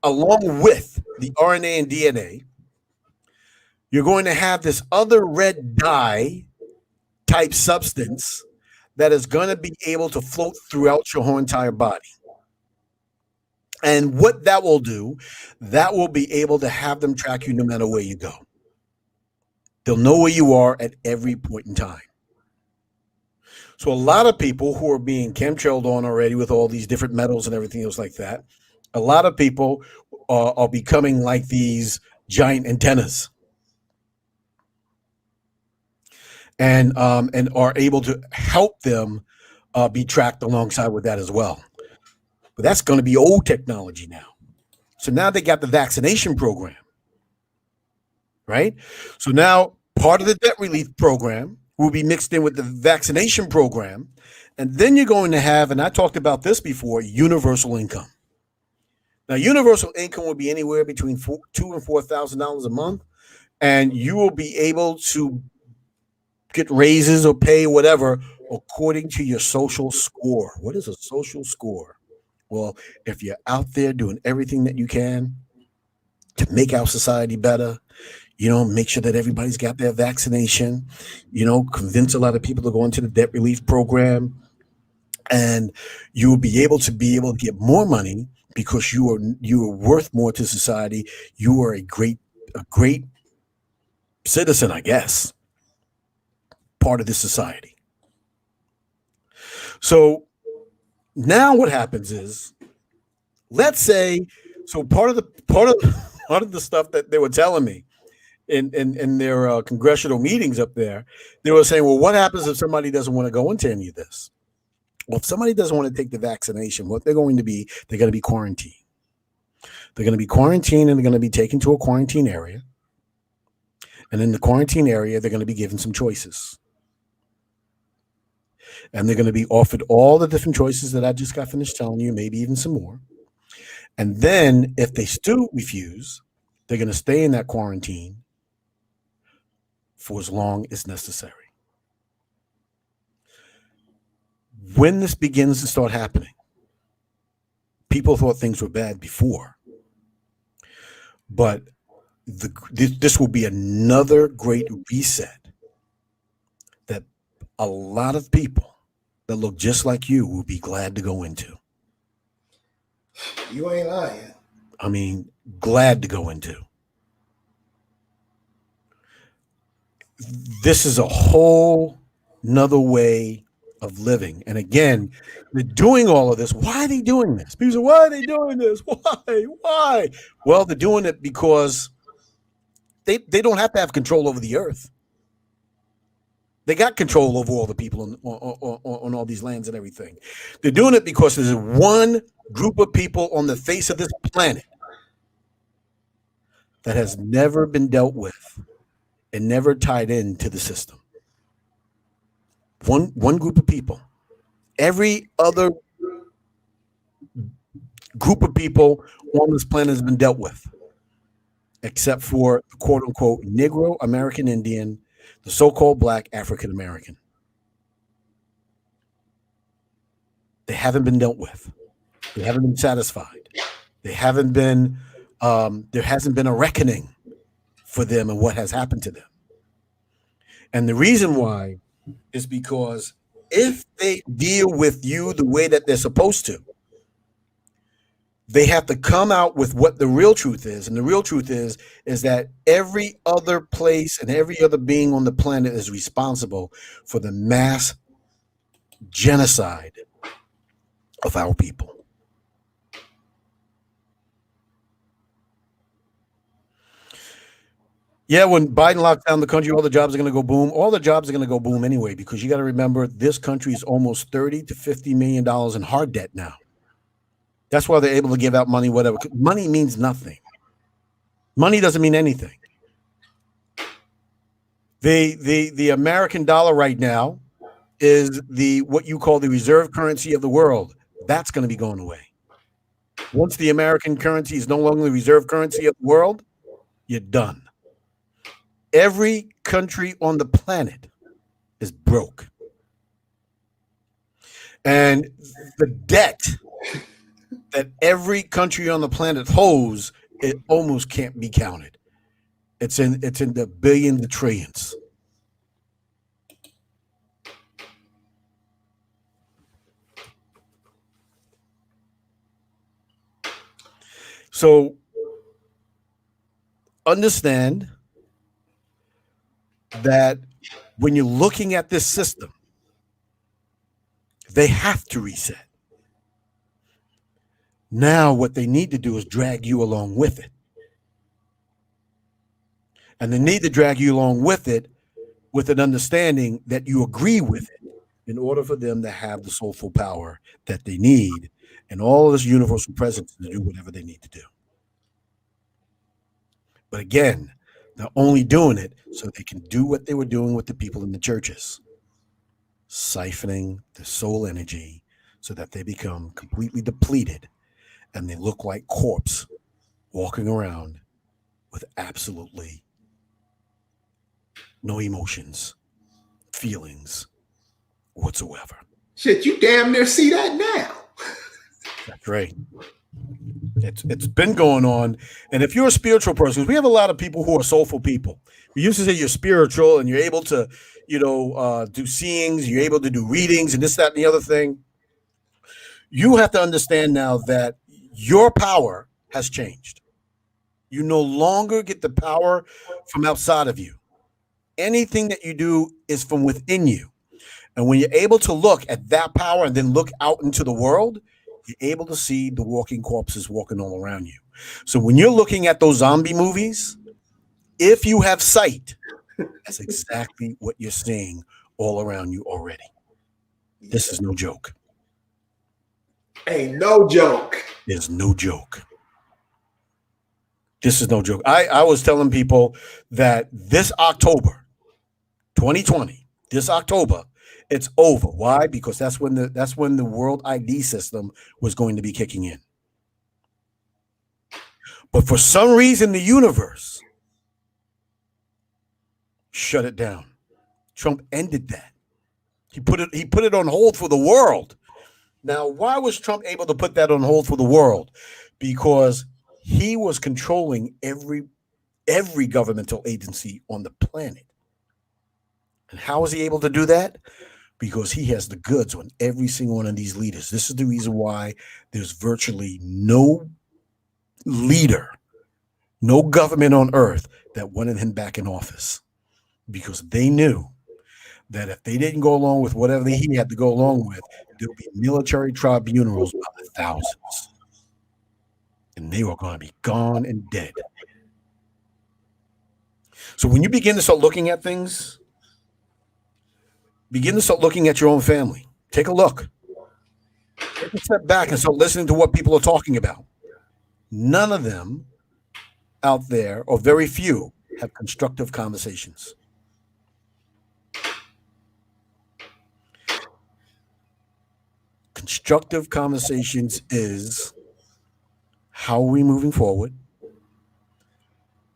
along with the RNA and DNA, you're going to have this other red dye type substance that is going to be able to float throughout your whole entire body. And what that will do, that will be able to have them track you no matter where you go. They'll know where you are at every point in time. So a lot of people who are being chemtrailed on already with all these different metals and everything else like that, a lot of people are becoming like these giant antennas. And are able to help them be tracked alongside with that as well. But that's going to be old technology now. So now they got the vaccination program, right? So now part of the debt relief program will be mixed in with the vaccination program. And then you're going to have, and I talked about this before, universal income. Now, universal income will be anywhere between $2,000 and $4,000 a month. And you will be able to get raises or pay whatever according to your social score. What is a social score? Well, if you're out there doing everything that you can to make our society better, make sure that everybody's got their vaccination, convince a lot of people to go into the debt relief program, and you will be able to get more money because you are worth more to society. You are a great citizen, I guess, part of this society. So now what happens is, let's say, so part of the stuff that they were telling me in their congressional meetings up there, they were saying, well, what happens if somebody doesn't want to go into any of this? Well, if somebody doesn't want to take the vaccination, what they're going to be quarantined. They're going to be quarantined, and they're going to be taken to a quarantine area. And in the quarantine area, they're going to be given some choices. And they're going to be offered all the different choices that I just got finished telling you, maybe even some more. And then if they still refuse, they're going to stay in that quarantine for as long as necessary. When this begins to start happening, people thought things were bad before, but this will be another great reset that a lot of people that look just like you will be glad to go into. You ain't lying. I mean, glad to go into. this is a whole nother way of living. And again, they're doing all of this. Why are they doing this? People say, why are they doing this? Why? Well, they're doing it because they don't have to have control over the earth. They got control over all the people on all these lands and everything. They're doing it because there's one group of people on the face of this planet that has never been dealt with and never tied into the system. One group of people. Every other group of people on this planet has been dealt with, except for the quote unquote Negro, American Indian, the so-called Black African American. They haven't been dealt with. They haven't been satisfied. They haven't been. There hasn't been a reckoning for them and what has happened to them. And the reason why is because if they deal with you the way that they're supposed to, they have to come out with what the real truth is. And the real truth is that every other place and every other being on the planet is responsible for the mass genocide of our people. Yeah, when Biden locks down the country, all the jobs are going to go boom. All the jobs are going to go boom anyway, because you got to remember this country is almost $30 to $50 million in hard debt now. That's why they're able to give out money, whatever. Money means nothing. Money doesn't mean anything. The American dollar right now is what you call the reserve currency of the world. That's going to be going away. Once the American currency is no longer the reserve currency of the world, you're done. Every country on the planet is broke. And the debt that every country on the planet holds, it almost can't be counted. It's in the billions of trillions. So understand that when you're looking at this system, they have to reset. Now what they need to do is drag you along with it. And they need to drag you along with it with an understanding that you agree with it in order for them to have the soulful power that they need and all of this universal presence to do whatever they need to do. But again, they're only doing it so they can do what they were doing with the people in the churches, siphoning the soul energy so that they become completely depleted and they look like corpse walking around with absolutely no emotions, feelings whatsoever. Shit, you damn near see that now. That's right. It's been going on. And if you're a spiritual person, we have a lot of people who are soulful people. We used to say you're spiritual and you're able to, do seeings, you're able to do readings and this, that, and the other thing. You have to understand now that your power has changed. You no longer get the power from outside of you. Anything that you do is from within you. And when you're able to look at that power and then look out into the world, you're able to see the walking corpses walking all around you. So when you're looking at those zombie movies, if you have sight, that's exactly what you're seeing all around you already. This is no joke. Ain't no joke. There's no joke. This is no joke. I was telling people that this October, 2020, this October, it's over. Why? Because that's when the World ID system was going to be kicking in. But for some reason, the universe shut it down. Trump ended that. He put it on hold for the world. Now, why was Trump able to put that on hold for the world? Because he was controlling every governmental agency on the planet. And how was he able to do that? Because he has the goods on every single one of these leaders. This is the reason why there's virtually no leader, no government on earth that wanted him back in office. because they knew that if they didn't go along with whatever he had to go along with, there would be military tribunals by the thousands. And they were going to be gone and dead. So when you begin to start looking at things, begin to start looking at your own family. Take a look. Take a step back and start listening to what people are talking about. None of them out there, or very few, have constructive conversations. Constructive conversations is, how are we moving forward?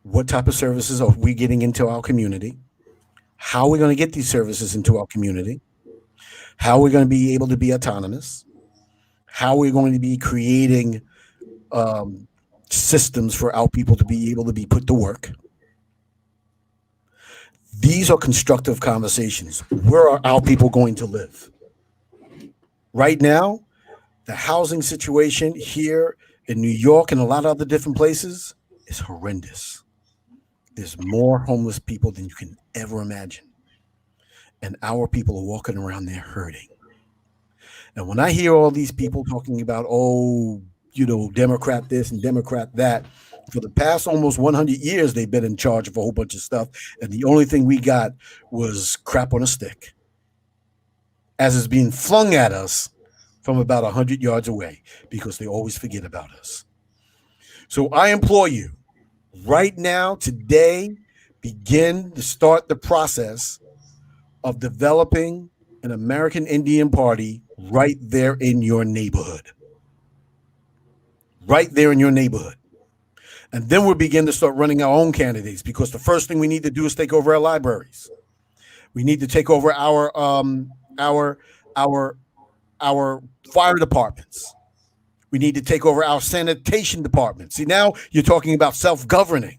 What type of services are we getting into our community? How are we going to get these services into our community? How are we going to be able to be autonomous? How are we going to be creating systems for our people to be able to be put to work? These are constructive conversations. Where are our people going to live? Right now, the housing situation here in New York and a lot of other different places is horrendous. There's more homeless people than you can ever imagine. And our people are walking around there hurting. And when I hear all these people talking about, Democrat this and Democrat that, for the past almost 100 years, they've been in charge of a whole bunch of stuff. And the only thing we got was crap on a stick, as is being flung at us from about 100 yards away, because they always forget about us. So I implore you, right now, today, begin to start the process of developing an American Indian Party right there in your neighborhood. Right there in your neighborhood. And then we'll begin to start running our own candidates, because the first thing we need to do is take over our libraries. We need to take over our fire departments. We need to take over our sanitation department. See, now you're talking about self-governing.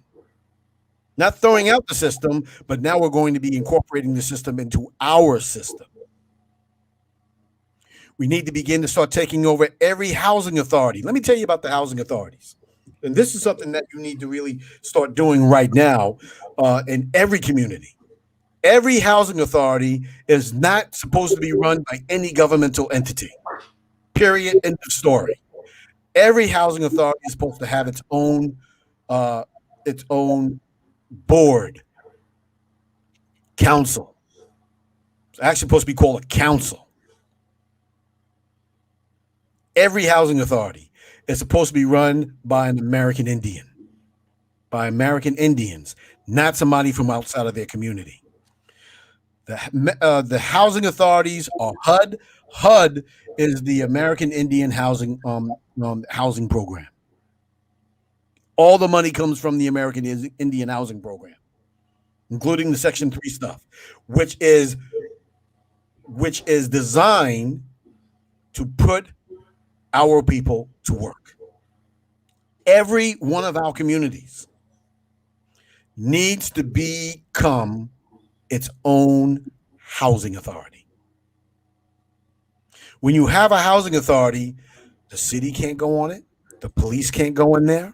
Not throwing out the system, but now we're going to be incorporating the system into our system. We need to begin to start taking over every housing authority. Let me tell you about the housing authorities. And this is something that you need to really start doing right now in every community. Every housing authority is not supposed to be run by any governmental entity. Period. End of story. Every housing authority is supposed to have its own board, council. It's actually supposed to be called a council. Every housing authority is supposed to be run by an American Indian, by American Indians, not somebody from outside of their community. The housing authorities are HUD. HUD is the American Indian housing program. All the money comes from the American Indian housing program, including the Section 3 stuff, which is designed to put our people to work. Every one of our communities needs to become its own housing authority. When you have a housing authority, the city can't go on it. The police can't go in there.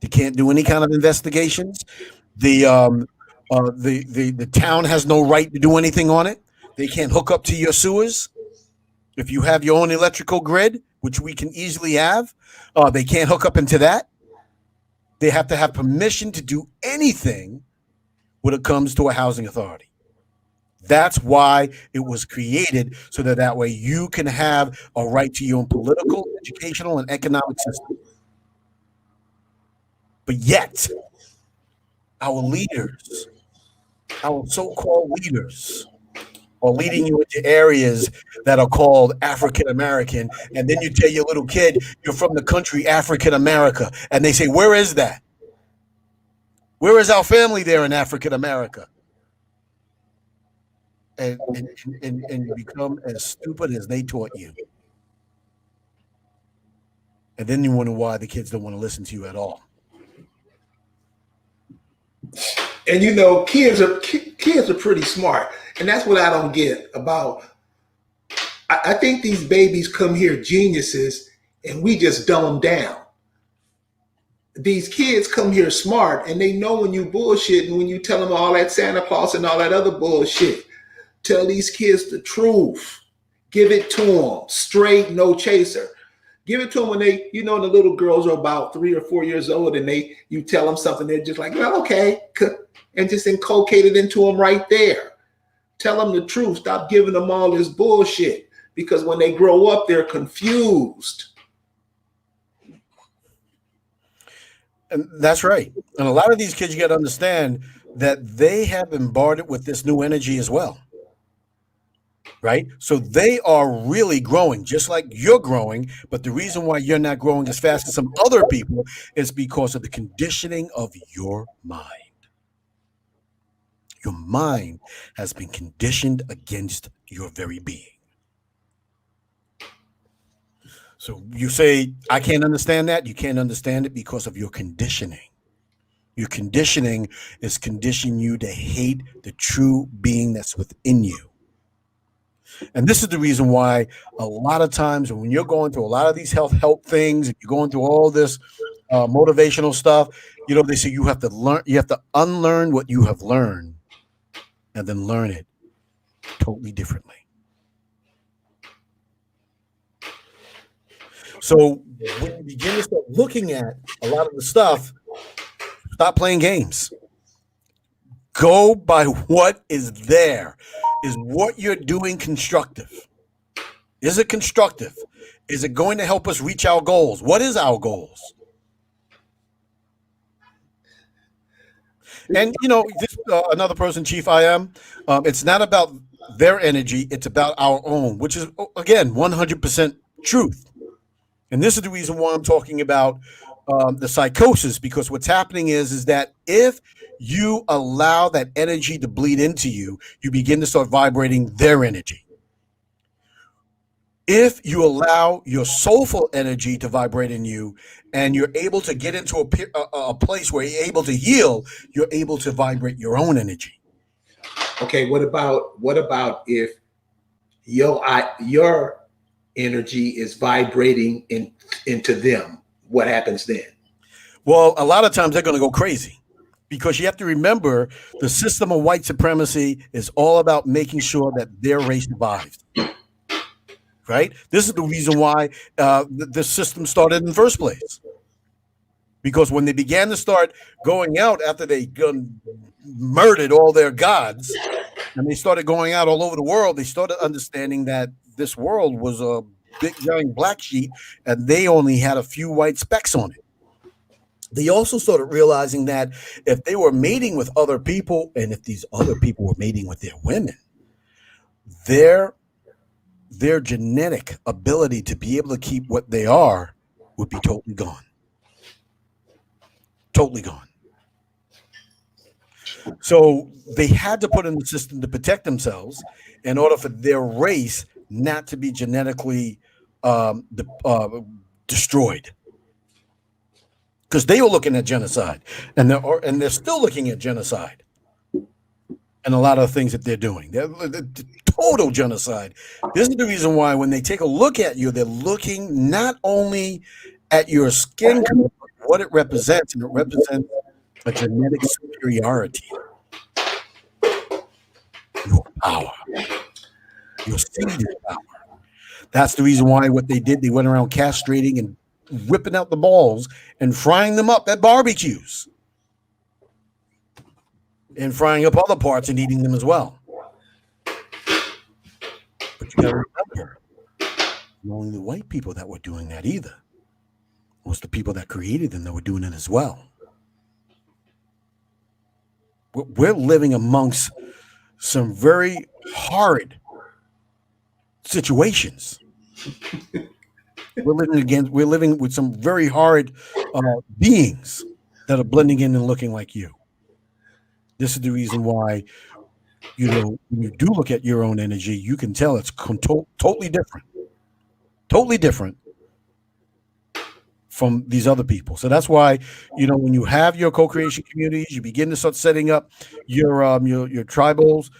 They can't do any kind of investigations. The town has no right to do anything on it. They can't hook up to your sewers. If you have your own electrical grid, which we can easily have, they can't hook up into that. They have to have permission to do anything when it comes to a housing authority. That's why it was created, so that way you can have a right to your own political, educational, and economic system. But yet, our leaders, our so-called leaders, are leading you into areas that are called African American, and then you tell your little kid you're from the country African America, and they say, "Where is that? Where is our family there in African America?" And you become as stupid as they taught you, and then you wonder why the kids don't want to listen to you at all. And kids are pretty smart, and that's what I don't get about. I think these babies come here geniuses, and we just dumb them down. these kids come here smart and they know when you bullshit and when you tell them all that Santa Claus and all that other bullshit. Tell these kids the truth. Give it to them straight, no chaser. Give it to them when they, the little girls are about 3 or 4 years old and you tell them something, they're just like, well, okay, and just inculcate it into them right there. Tell them the truth. Stop giving them all this bullshit, because when they grow up, they're confused. And that's right. And a lot of these kids, you got to understand that they have bombarded with this new energy as well. Right? So they are really growing just like you're growing. But the reason why you're not growing as fast as some other people is because of the conditioning of your mind. Your mind has been conditioned against your very being. So you say, I can't understand that. You can't understand it because of your conditioning. Your conditioning is conditioning you to hate the true being that's within you. And this is the reason why a lot of times when you're going through a lot of these help things, you're going through all this motivational stuff, they say you have to unlearn what you have learned and then learn it totally differently. So when you begin to start looking at a lot of the stuff, stop playing games. Go by what is there. Is what you're doing constructive? Is it constructive? Is it going to help us reach our goals? What is our goals? And, this, another person, Chief I Am, it's not about their energy. It's about our own, which is, again, 100% truth. And this is the reason why I'm talking about the psychosis, because what's happening is that if you allow that energy to bleed into you, you begin to start vibrating their energy. If you allow your soulful energy to vibrate in you and you're able to get into a place where you're able to heal, you're able to vibrate your own energy. Okay, what about if your energy is vibrating into them? What happens then? Well, a lot of times they're going to go crazy. Because you have to remember, the system of white supremacy is all about making sure that their race survives. Right? This is the reason why the system started in the first place. Because when they began to start going out after they murdered all their gods, and they started going out all over the world, they started understanding that this world was a big giant black sheet, and they only had a few white specks on it. They also started realizing that if they were mating with other people, and if these other people were mating with their women, their genetic ability to be able to keep what they are would be totally gone. Totally gone. So they had to put in the system to protect themselves in order for their race not to be genetically destroyed. Because they were looking at genocide, and they're still looking at genocide, and a lot of things that they're doing. They're total genocide. This is the reason why when they take a look at you, they're looking not only at your skin color, but what it represents, and it represents a genetic superiority, your power, your seed power. That's the reason why what they did, they went around castrating and whipping out the balls and frying them up at barbecues and frying up other parts and eating them as well. But you got to remember, not only the white people that were doing that either. It was the people that created them that were doing it as well. We're living amongst some very horrid situations. We're living with some very hard beings that are blending in and looking like you. This is the reason why, when you do look at your own energy, you can tell it's totally different from these other people. So that's why, when you have your co-creation communities, you begin to start setting up your tribals,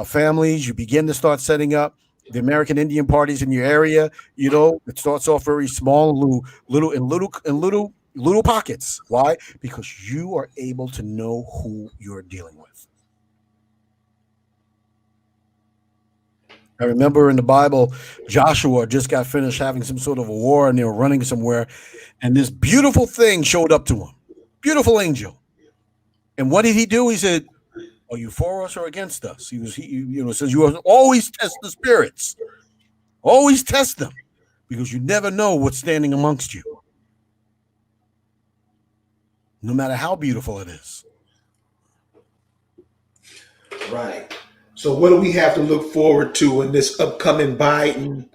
families. You begin to start setting up the American Indian parties in your area. It starts off very small, little little pockets. Why? Because you are able to know who you're dealing with. I remember in the Bible, Joshua just got finished having some sort of a war and they were running somewhere, and this beautiful thing showed up to him. Beautiful angel. And what did he do? He said, "Are you for us or against us?" He says, "You always test the spirits. Always test them, because you never know what's standing amongst you, no matter how beautiful it is." Right. So what do we have to look forward to in this upcoming Biden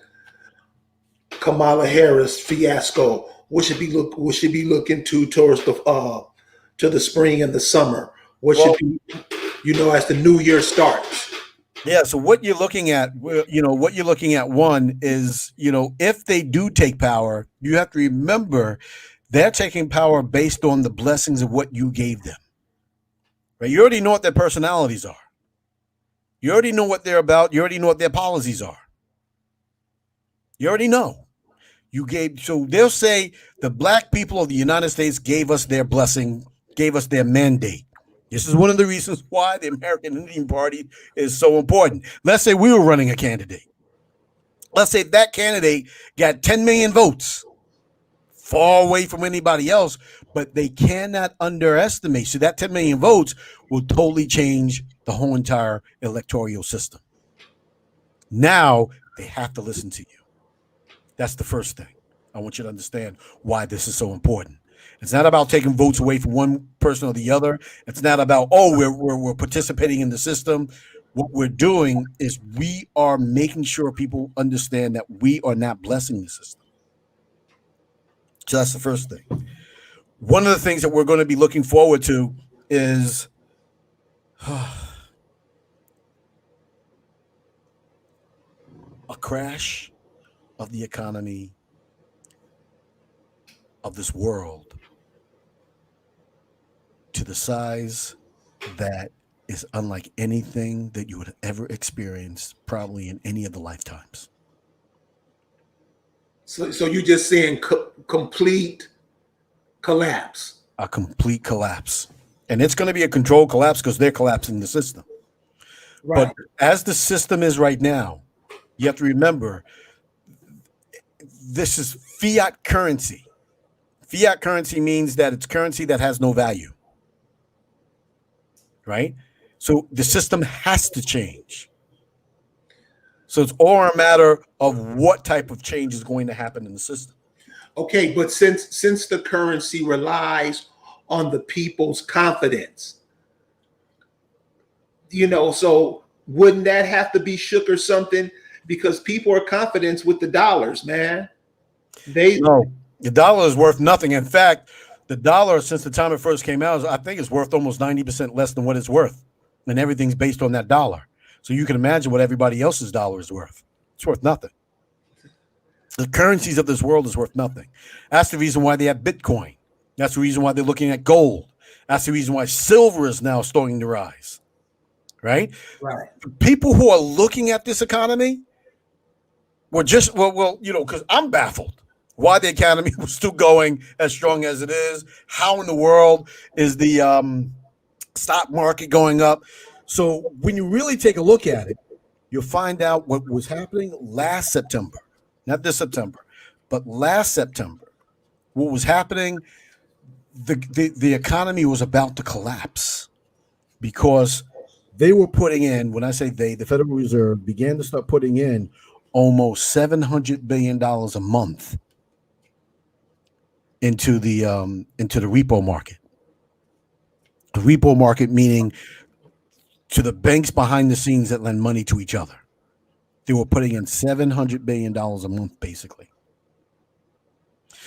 Kamala Harris fiasco? What should be looking to towards the spring and the summer? What Well, should be, as the new year starts? yeah. So what you're looking at, one is, if they do take power, you have to remember they're taking power based on the blessings of what you gave them. Right? You already know what their personalities are. You already know what they're about. You already know what their policies are. You already know. So they'll say the black people of the United States gave us their blessing, gave us their mandate. This is one of the reasons why the American Indian Party is so important. Let's say we were running a candidate. Let's say that candidate got 10 million votes, far away from anybody else, but they cannot underestimate. So that 10 million votes will totally change the whole entire electoral system. Now they have to listen to you. That's the first thing. I want you to understand why this is so important. It's not about taking votes away from one person or the other. It's not about, we're participating in the system. What we're doing is we are making sure people understand that we are not blessing the system. So that's the first thing. One of the things that we're going to be looking forward to is a crash of the economy of this world to the size that is unlike anything that you would have ever experienced, probably in any of the lifetimes. So you're just saying complete collapse. A complete collapse. And it's going to be a controlled collapse because they're collapsing the system. Right. But as the system is right now, you have to remember, this is fiat currency. Fiat currency means that it's currency that has no value. Right? So the system has to change. So it's all a matter of what type of change is going to happen in the system. Okay, but since the currency relies on the people's confidence, so wouldn't that have to be shook or something? Because people are confident with the dollars, man. No, the dollar is worth nothing. In fact, the dollar, since the time it first came out, I think it's worth almost 90% less than what it's worth. And everything's based on that dollar. So you can imagine what everybody else's dollar is worth. It's worth nothing. The currencies of this world is worth nothing. That's the reason why they have Bitcoin. That's the reason why they're looking at gold. That's the reason why silver is now starting to rise. Right? Right. People who are looking at this economy were just, because I'm baffled why the economy was still going as strong as it is. How in the world is the stock market going up? So when you really take a look at it, you'll find out what was happening last September. Not this September, but last September. What was happening, the economy was about to collapse because they were putting in, when I say they, the Federal Reserve began to start putting in almost $700 billion a month into the repo market. The repo market meaning to the banks behind the scenes that lend money to each other. They were putting in $700 billion a month, basically.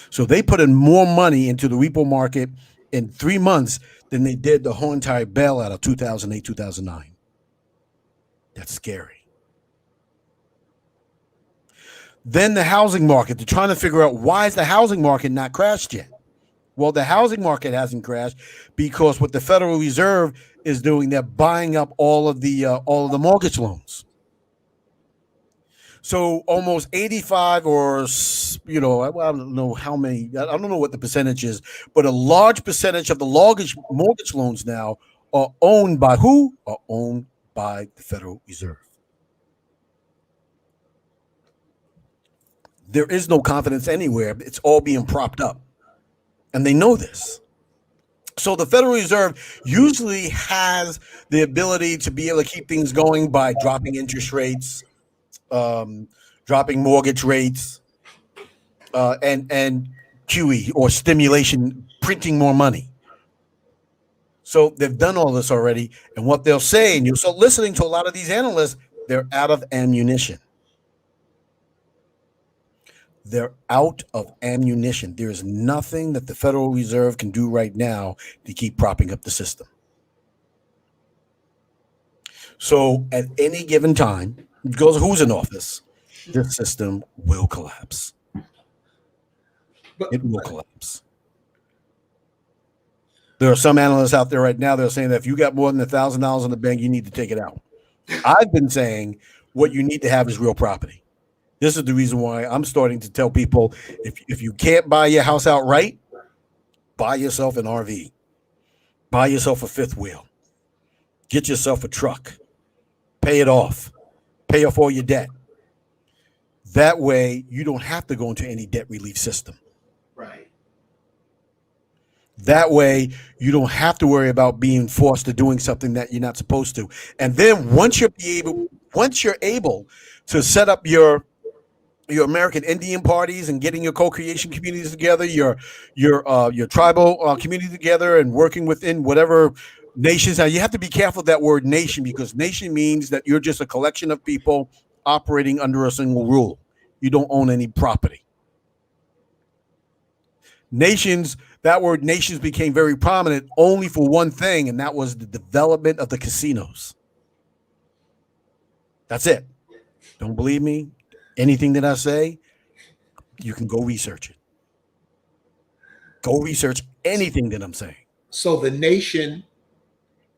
So they put in more money into the repo market in 3 months than they did the whole entire bailout of 2008, 2009. That's scary. Then the housing market. They're trying to figure out, why is the housing market not crashed yet? Well, the housing market hasn't crashed because what the Federal Reserve is doing, they're buying up all of the mortgage loans. So almost 85 or, I don't know how many, I don't know what the percentage is, but a large percentage of the mortgage loans now are owned by who? Are owned by the Federal Reserve. There is no confidence anywhere. It's all being propped up. And they know this. So the Federal Reserve usually has the ability to be able to keep things going by dropping interest rates, dropping mortgage rates, and QE or stimulation, printing more money. So they've done all this already. And what they'll say, and you'll start listening to a lot of these analysts, they're out of ammunition. They're out of ammunition. There is nothing that the Federal Reserve can do right now to keep propping up the system. So at any given time, because who's in office, the system will collapse. It will collapse. There are some analysts out there right now that are saying that if you got more than $1,000 in the bank, you need to take it out. I've been saying what you need to have is real property. This is the reason why I'm starting to tell people, if you can't buy your house outright, buy yourself an RV. Buy yourself a fifth wheel. Get yourself a truck. Pay it off. Pay off all your debt. That way, you don't have to go into any debt relief system. Right. That way, you don't have to worry about being forced to doing something that you're not supposed to. And then once you're able to set up your American Indian parties and getting your co-creation communities together, your tribal community together, and working within whatever nations. Now you have to be careful of that word nation, because nation means that you're just a collection of people operating under a single rule. You don't own any property. Nations, that word nations became very prominent only for one thing, and that was the development of the casinos. That's it. Don't believe me? Anything that I say, you can go research it. Go research anything that I'm saying. So the nation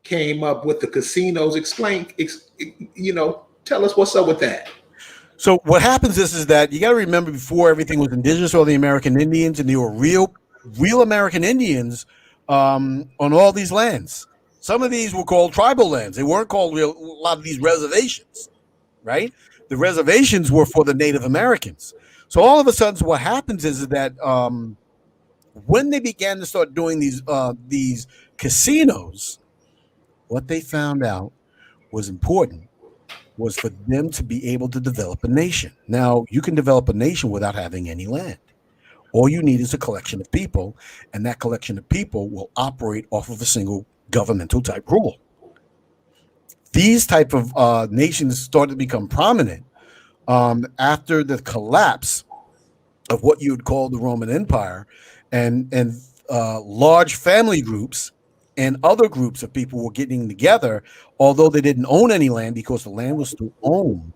came up with the casinos. Tell us what's up with that. So what happens is that you got to remember, before everything was indigenous or the American Indians, and they were real American Indians on all these lands. Some of these were called tribal lands. They weren't called a lot of these reservations, right? The reservations were for the Native Americans. So all of a sudden, what happens is that when they began to start doing these casinos, what they found out was important was for them to be able to develop a nation. Now, you can develop a nation without having any land. All you need is a collection of people, and that collection of people will operate off of a single governmental type rule. These type of nations started to become prominent after the collapse of what you would call the Roman Empire, and large family groups and other groups of people were getting together, although they didn't own any land, because the land was still owned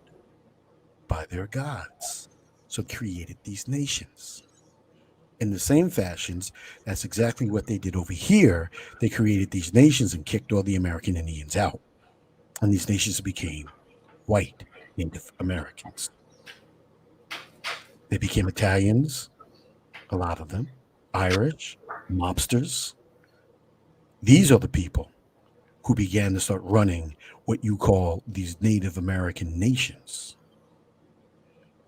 by their gods. So created these nations. In the same fashions, that's exactly what they did over here. They created these nations and kicked all the American Indians out. And these nations became white Native Americans. They became Italians, a lot of them, Irish, mobsters. These are the people who began to start running what you call these Native American nations.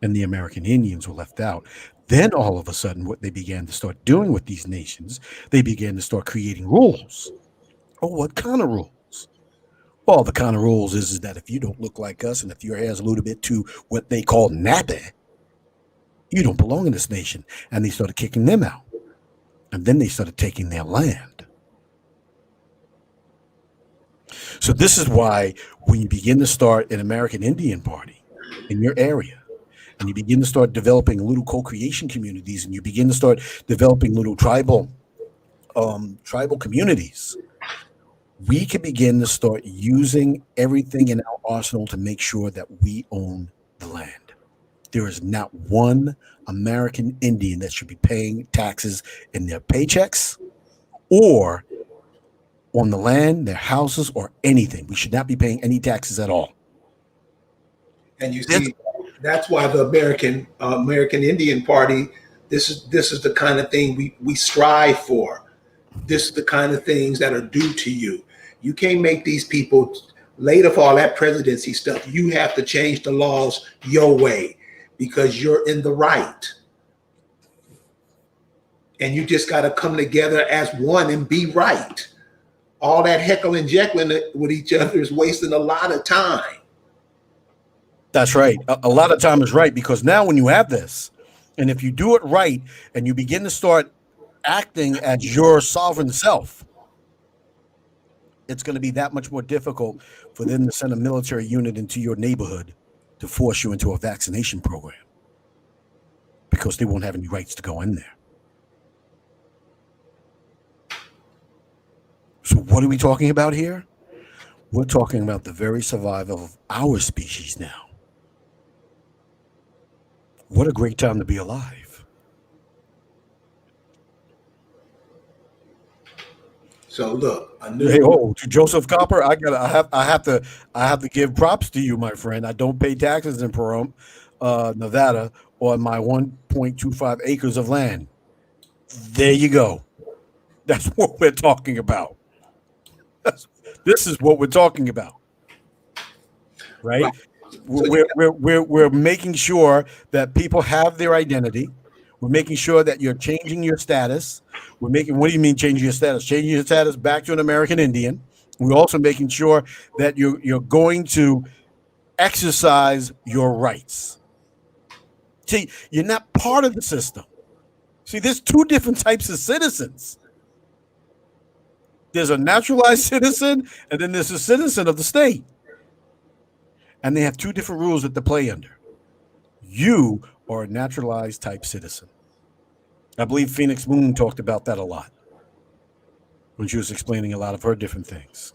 And the American Indians were left out. Then all of a sudden, what they began to start doing with these nations, they began to start creating rules. Oh, what kind of rules? Well, the kind of rules is that if you don't look like us, and if your hair is a little bit too what they call nappy, you don't belong in this nation. And they started kicking them out. And then they started taking their land. So this is why when you begin to start an American Indian party in your area, and you begin to start developing little co-creation communities, and you begin to start developing little tribal communities, we can begin to start using everything in our arsenal to make sure that we own the land. There is not one American Indian that should be paying taxes in their paychecks or on the land, their houses, or anything. We should not be paying any taxes at all. And you see, That's why the American Indian Party. This is the kind of thing we strive for. This is the kind of things that are due to you. You can't make these people later for all that presidency stuff. You have to change the laws your way because you're in the right. And you just got to come together as one and be right. All that heckling and jekyll with each other is wasting a lot of time. That's right. A lot of time is right, because now when you have this, and if you do it right and you begin to start acting as your sovereign self, it's going to be that much more difficult for them to send a military unit into your neighborhood to force you into a vaccination program, because they won't have any rights to go in there. So what are we talking about here? We're talking about the very survival of our species now. What a great time to be alive. So look, To Joseph Copper, I have to give props to you, my friend. I don't pay taxes in Pahrump, Nevada, on my 1.25 acres of land. There you go. That's what we're talking about. This is what we're talking about, right? We're making sure that people have their identity. We're making sure that you're changing your status. What do you mean changing your status? Changing your status back to an American Indian. We're also making sure that you're going to exercise your rights. See, you're not part of the system. See, there's two different types of citizens. There's a naturalized citizen, and then there's a citizen of the state. And they have two different rules that they play under. You are a naturalized type citizen. I believe Phoenix Moon talked about that a lot when she was explaining a lot of her different things.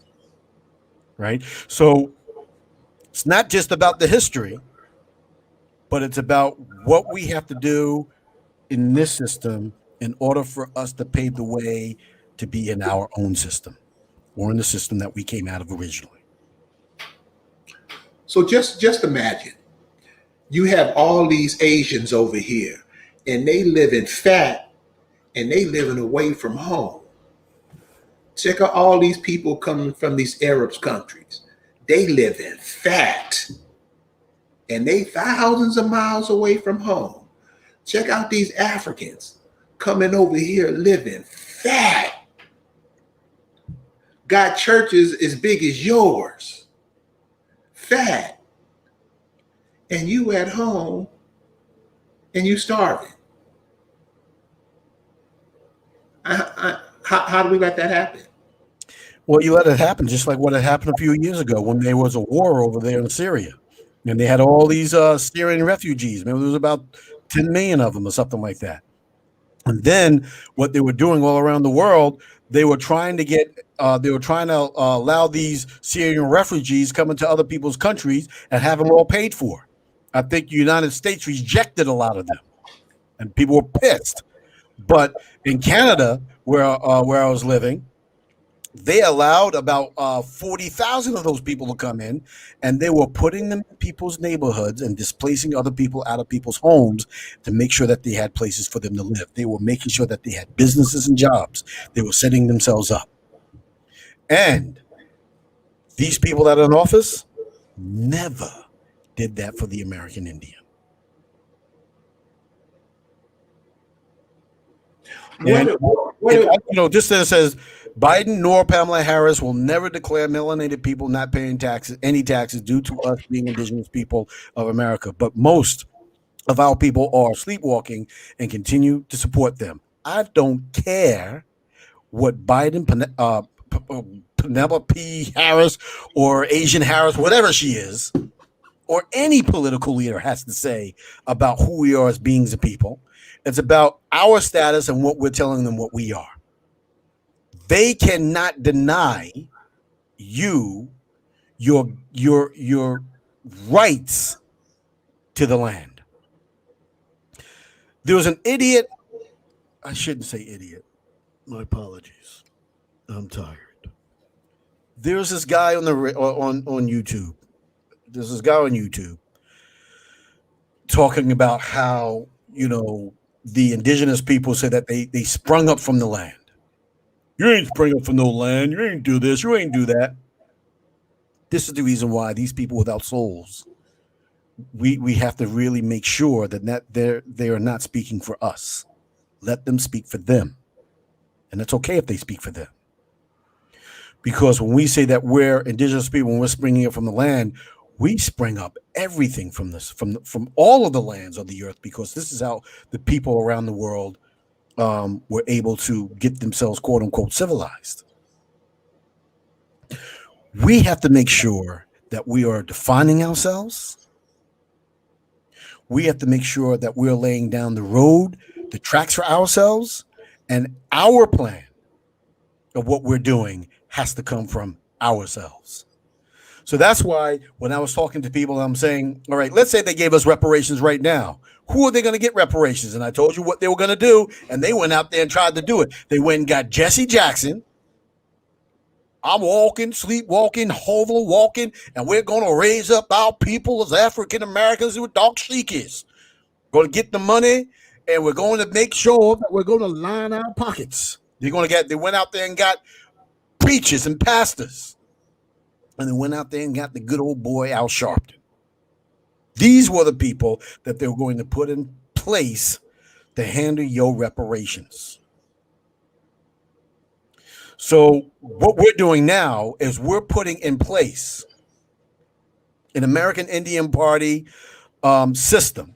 Right? So it's not just about the history, but it's about what we have to do in this system in order for us to pave the way to be in our own system, or in the system that we came out of originally. So just imagine you have all these Asians over here, and they live in fat, and they living away from home. Check out all these people coming from these Arab countries. They live in fat, and they thousands of miles away from home. Check out these Africans coming over here living fat. Got churches as big as yours. Fat. And you at home and you starving. How do we let that happen? Well, you let it happen just like what had happened a few years ago when there was a war over there in Syria. And they had all these Syrian refugees. Maybe there was about 10 million of them or something like that. And then what they were doing all around the world, they were trying to allow these Syrian refugees come into other people's countries and have them all paid for. I think the United States rejected a lot of them, and people were pissed. But in Canada, where I was living, they allowed about 40,000 of those people to come in, and they were putting them in people's neighborhoods and displacing other people out of people's homes to make sure that they had places for them to live. They were making sure that they had businesses and jobs. They were setting themselves up. And these people that are in office never did that for the American Indian. Just as it says, Biden nor Pamela Harris will never declare melanated people not paying any taxes due to us being indigenous people of America. But most of our people are sleepwalking and continue to support them. I don't care what Biden, Penelope Harris, or Asian Harris, whatever she is, or any political leader has to say about who we are as beings of people. It's about our status and what we're telling them what we are. They cannot deny you your rights to the land. There was an idiot. I shouldn't say idiot. My apologies. I'm tired. There's this guy on YouTube. There's this guy on YouTube talking about how, the indigenous people said that they sprung up from the land. You ain't spring up from no land. You ain't do this. You ain't do that. This is the reason why these people without souls, we have to really make sure that they are not speaking for us. Let them speak for them. And it's okay if they speak for them. Because when we say that we're indigenous people, when we're springing up from the land, we spring up everything from this, from all of the lands of the earth, because this is how the people around the world were able to get themselves, quote unquote, civilized. We have to make sure that we are defining ourselves. We have to make sure that we're laying down the road, the tracks for ourselves, and our plan of what we're doing has to come from ourselves. So that's why when I was talking to people, I'm saying, all right, let's say they gave us reparations right now. Who are they going to get reparations? And I told you what they were going to do, and they went out there and tried to do it. They went and got Jesse Jackson. I'm walking, sleepwalking, hovel walking, and we're going to raise up our people as African Americans who are dark seekers. Going to get the money, and we're going to make sure that we're going to line our pockets. They went out there and got preachers and pastors, and they went out there and got the good old boy Al Sharpton. These were the people that they were going to put in place to handle your reparations. So what we're doing now is we're putting in place an American Indian Party system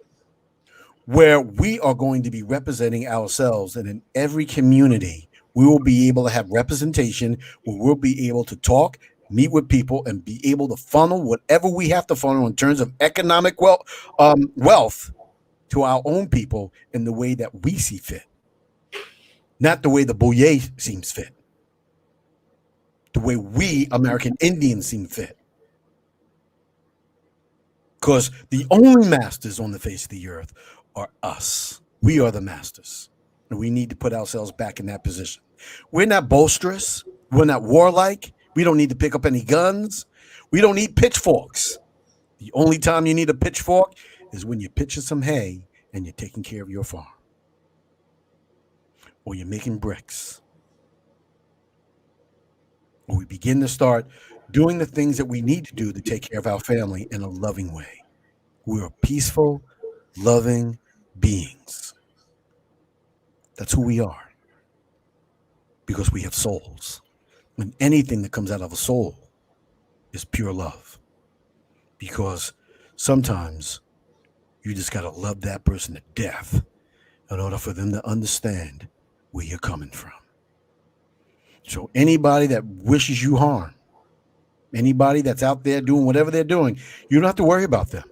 where we are going to be representing ourselves, and in every community we will be able to have representation where we'll be able to talk, meet with people, and be able to funnel whatever we have to funnel in terms of economic wealth to our own people in the way that we see fit, not the way the Boyer seems fit, the way we American Indians seem fit. Because the only masters on the face of the earth are us. We are the masters, and we need to put ourselves back in that position. We're not boisterous. We're not warlike. We don't need to pick up any guns. We don't need pitchforks. The only time you need a pitchfork is when you're pitching some hay and you're taking care of your farm, or you're making bricks, or we begin to start doing the things that we need to do to take care of our family in a loving way. We're peaceful, loving beings. That's who we are, because we have souls. And anything that comes out of a soul is pure love, because sometimes you just got to love that person to death in order for them to understand where you're coming from. So anybody that wishes you harm, anybody that's out there doing whatever they're doing, you don't have to worry about them,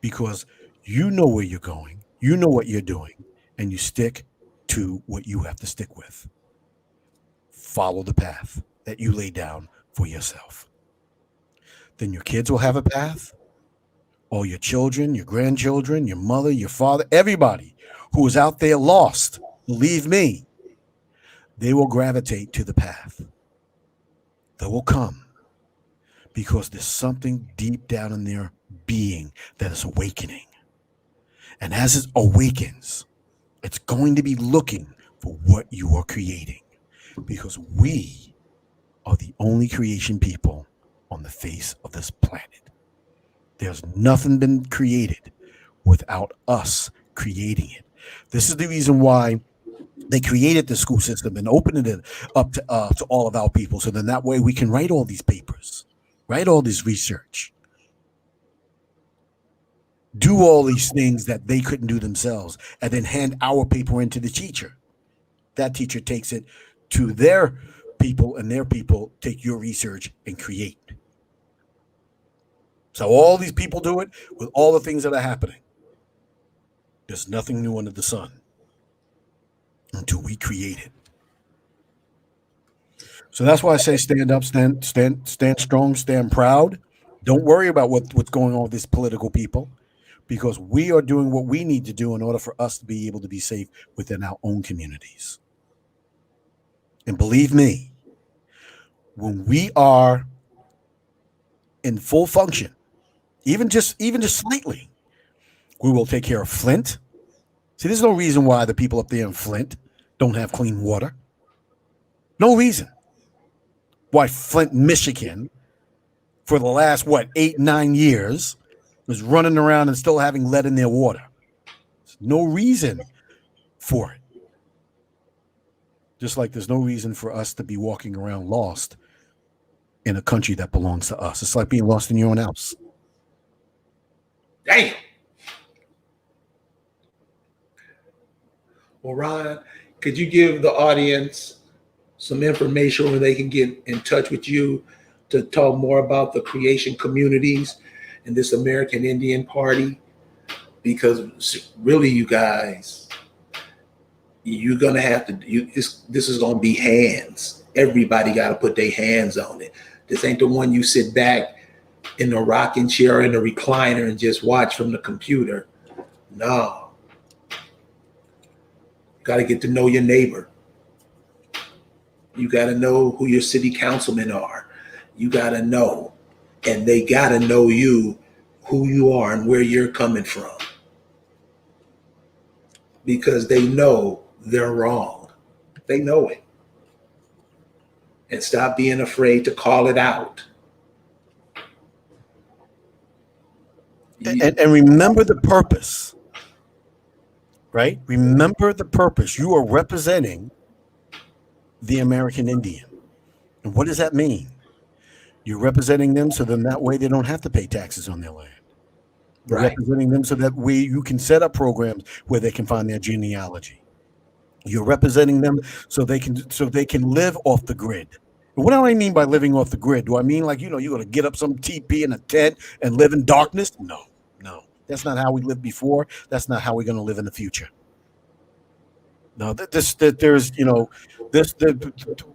because you know where you're going, you know what you're doing, and you stick to what you have to stick with. Follow the path that you lay down for yourself. Then your kids will have a path, or your children, your grandchildren, your mother, your father, everybody who is out there lost, believe me, they will gravitate to the path. They will come, because there's something deep down in their being that is awakening. And as it awakens, it's going to be looking for what you are creating, because we are the only creation people on the face of this planet. There's nothing been created without us creating it. This is the reason why they created the school system and opened it up to all of our people, so then that way we can write all these papers, write all this research, do all these things that they couldn't do themselves, and then hand our paper into the teacher. That teacher takes it to their people, and their people take your research and create. So all these people do it with all the things that are happening. There's nothing new under the sun until we create it. So that's why I say stand up, stand strong, stand proud. Don't worry about what's going on with these political people, because we are doing what we need to do in order for us to be able to be safe within our own communities. And believe me, when we are in full function, even just slightly, We will take care of Flint. See, there's no reason why the people up there in Flint don't have clean water. No reason why Flint, Michigan, for the last, 8, 9 years, was running around and still having lead in their water. There's no reason for it. Just like there's no reason for us to be walking around lost in a country that belongs to us. It's like being lost in your own house. Damn. Well, Ron, could you give the audience some information where they can get in touch with you to talk more about the creation communities and this American Indian Party? Because really, you guys, you're gonna have to. This is gonna be hands. Everybody got to put their hands on it. This ain't the one you sit back in the rocking chair in the recliner and just watch from the computer. No. Got to get to know your neighbor. You got to know who your city councilmen are. You got to know, and they got to know you, who you are and where you're coming from, because they know they're wrong. They know it. And stop being afraid to call it out. And remember the purpose. Right? Remember the purpose. You are representing the American Indian. And what does that mean? You're representing them so then that way they don't have to pay taxes on their land. You're representing them so that way you can set up programs where they can find their genealogy. You're representing them so they can live off the grid. And what do I mean by living off the grid? Do I mean like, you're going to get up some TP in a tent and live in darkness? No. That's not how we lived before. That's not how we're going to live in the future. No,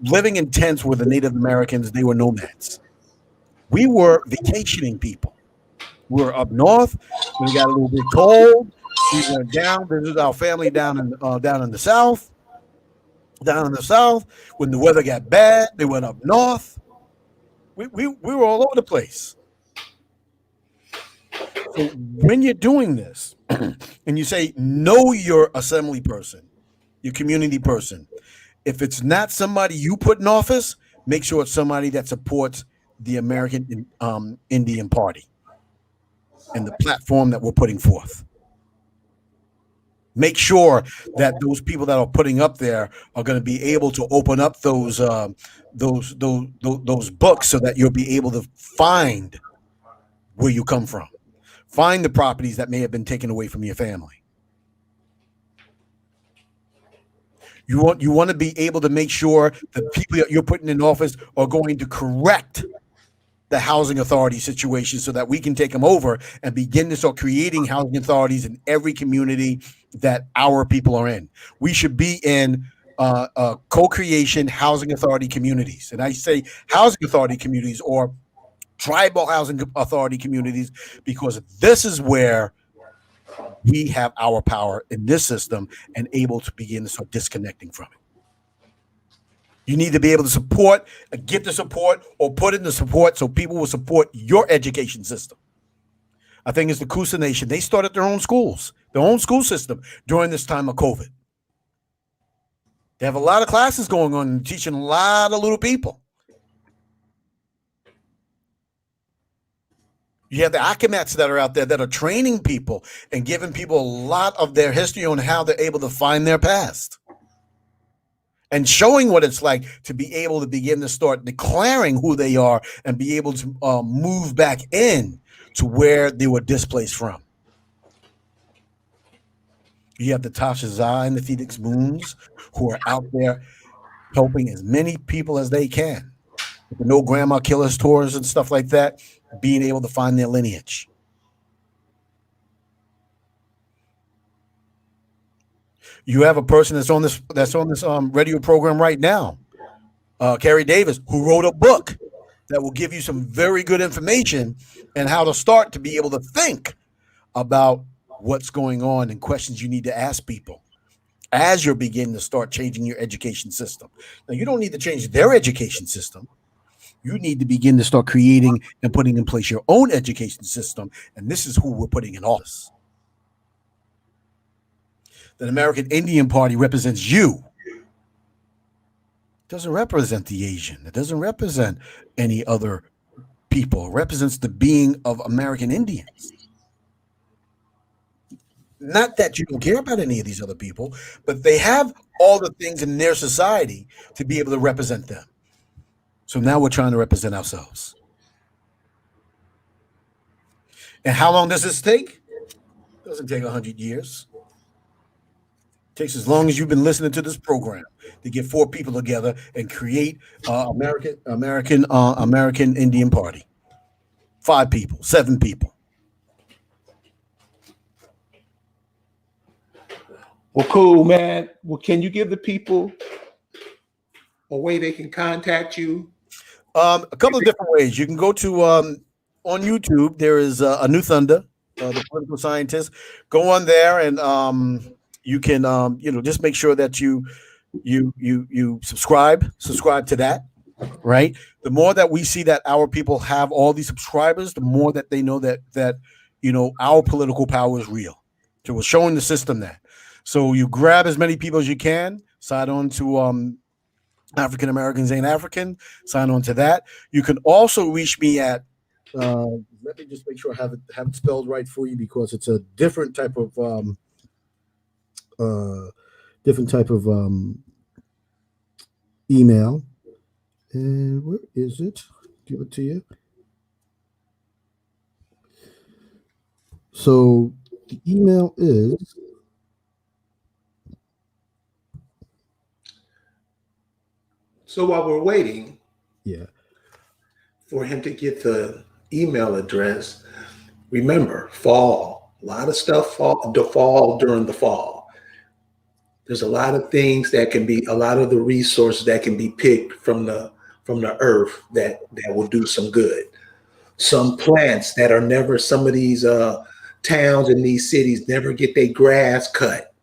living in tents with the Native Americans, they were nomads. We were vacationing people. We were up north. We got a little bit cold. We went down, visited our family down in the south. Down in the south, when the weather got bad, they went up north. We were all over the place. So when you're doing this and you say, know your assembly person, your community person, if it's not somebody you put in office, make sure it's somebody that supports the American Indian Party and the platform that we're putting forth. Make sure that those people that are putting up there are going to be able to open up those books so that you'll be able to find where you come from. Find the properties that may have been taken away from your family. You want to be able to make sure the people that you're putting in office are going to correct the housing authority situation so that we can take them over and begin to start creating housing authorities in every community that our people are in. We should be in co-creation housing authority communities. And I say housing authority communities or tribal housing authority communities, because this is where we have our power in this system and able to begin to start disconnecting from it. You need to be able to support, get the support, or put in the support so people will support your education system. I think it's the Coosa Nation. They started their own schools, their own school system during this time of COVID. They have a lot of classes going on and teaching a lot of little people. You have the Akimats that are out there that are training people and giving people a lot of their history on how they're able to find their past. And showing what it's like to be able to begin to start declaring who they are and be able to move back in to where they were displaced from. You have the Tasha Zai and the Phoenix Moons who are out there helping as many people as they can. With the No Grandma Killers tours and stuff like that, being able to find their lineage. You have a person that's on this radio program right now, Carrie Davis, who wrote a book that will give you some very good information and how to start to be able to think about what's going on and questions you need to ask people as you're beginning to start changing your education system. Now, you don't need to change their education system. You need to begin to start creating and putting in place your own education system. And this is who we're putting in office. The American Indian Party represents you. It doesn't represent the Asian. It doesn't represent any other people. It represents the being of American Indians. Not that you don't care about any of these other people, but they have all the things in their society to be able to represent them. So now we're trying to represent ourselves. And how long does this take? It doesn't take 100 years. It takes as long as you've been listening to this program to get 4 people together and create American Indian Party. 5 people, 7 people. Well, cool, man. Well, can you give the people a way they can contact you? A couple of different ways. You can go to on YouTube. There is a New Thunder, the political scientist. Go on there, and you can just make sure that you subscribe to that. Right. The more that we see that our people have all these subscribers, the more that they know that our political power is real. So we're showing the system that. So you grab as many people as you can, sign on to African Americans Ain't African, sign on to that. You can also reach me at, let me just make sure I have it spelled right for you, because it's a different type of email. And where is it? Give it to you. So the email is, so while we're waiting for him to get the email address, remember, fall. A lot of stuff fall during the fall. There's a lot of things that can be, a lot of the resources that can be picked from the earth that will do some good. Some plants that are never, some of these towns and these cities never get their grass cut,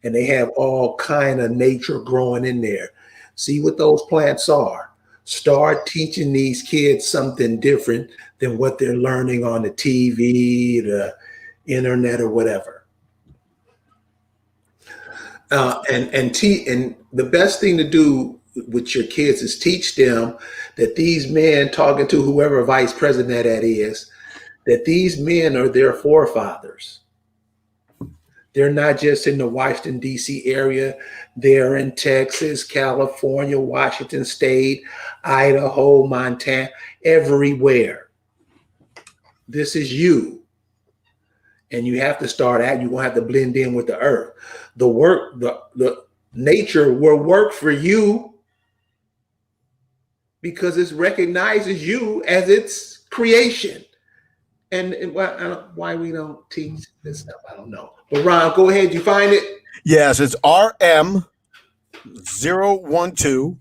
and they have all kind of nature growing in there. See what those plants are. Start teaching these kids something different than what they're learning on the TV, the internet, or whatever. And the best thing to do with your kids is teach them that these men, talking to whoever vice president that is, that these men are their forefathers. They're not just in the Washington, D.C. area. They're in Texas, California, Washington State, Idaho, Montana, everywhere. This is you. And you have to start out, you're going to have to blend in with the earth. The work, the nature will work for you because it recognizes you as its creation. And why we don't teach this stuff, I don't know. But Ron, go ahead. You find it? Yes, it's RM012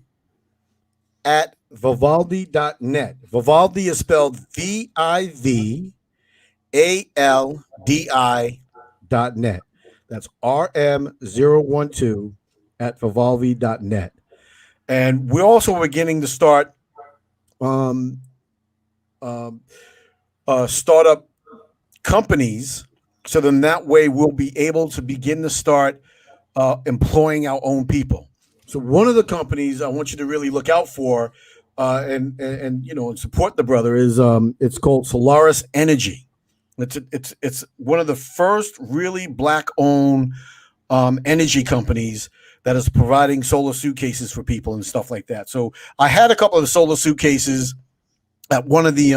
at Vivaldi.net. Vivaldi is spelled VIVALDI.net. That's RM012 at Vivaldi.net. And we're also beginning to start startup companies, so then that way we'll be able to begin to start employing our own people. So one of the companies I want you to really look out for and support the brother is it's called Solaris Energy. It's one of the first really Black-owned energy companies that is providing solar suitcases for people and stuff like that. So I had a couple of solar suitcases at one of the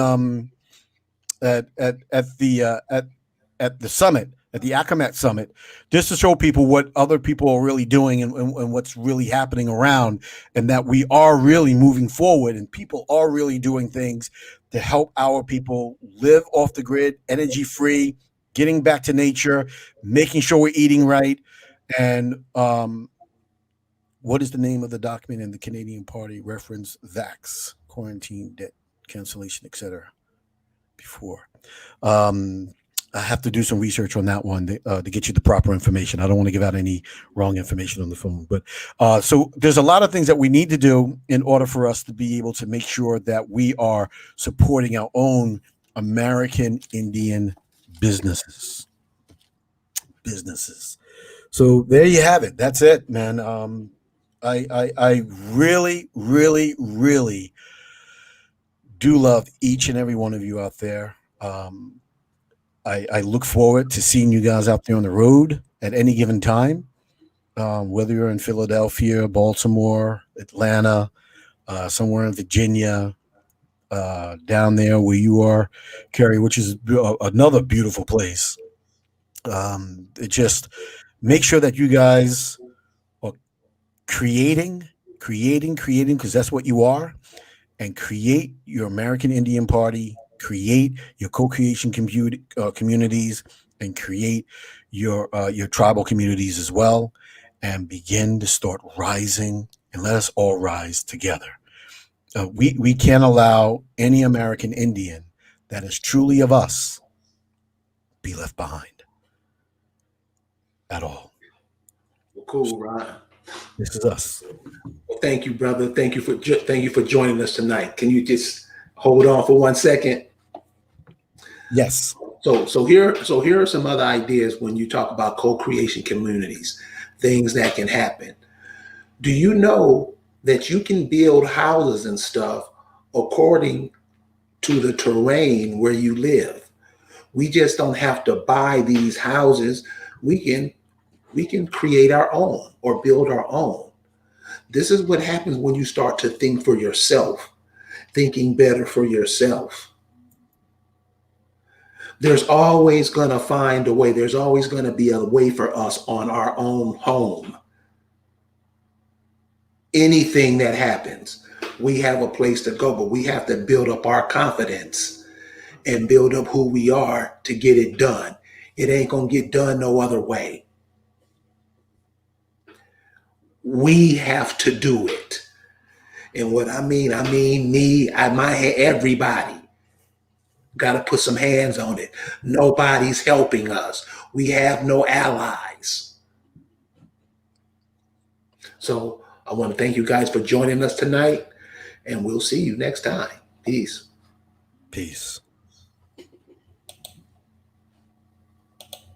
at the summit, at the ACMAT summit, just to show people what other people are really doing and what's really happening around, and that we are really moving forward and people are really doing things to help our people live off the grid, energy free, getting back to nature, making sure we're eating right. And what is the name of the document in the Canadian Party reference? VAX, quarantine, debt cancellation, etc. Before. I have to do some research on that one to get you the proper information. I don't want to give out any wrong information on the phone. But so there's a lot of things that we need to do in order for us to be able to make sure that we are supporting our own American Indian businesses. So there you have it. That's it, man. I really, really, really do love each and every one of you out there. I look forward to seeing you guys out there on the road at any given time, whether you're in Philadelphia, Baltimore, Atlanta, somewhere in Virginia, down there where you are, Kerry, which is another beautiful place. It just make sure that you guys are creating, because that's what you are, and create your American Indian Party, create your co-creation communities, and create your tribal communities as well, and begin to start rising, and let us all rise together. We can't allow any American Indian that is truly of us be left behind at all. Well, cool, Ron. This is us. Well, thank you, brother. Thank you for joining us tonight. Can you just hold on for 1 second? Yes. So here are some other ideas when you talk about co-creation communities, things that can happen. Do you know that you can build houses and stuff according to the terrain where you live? We just don't have to buy these houses. We can create our own or build our own. This is what happens when you start to think for yourself, thinking better for yourself. There's always going to find a way. There's always going to be a way for us on our own home. Anything that happens, we have a place to go, but we have to build up our confidence and build up who we are to get it done. It ain't going to get done no other way. We have to do it. And what I mean me, everybody. Got to put some hands on it. Nobody's helping us. We have no allies. So I want to thank you guys for joining us tonight, and we'll see you next time. Peace. Peace.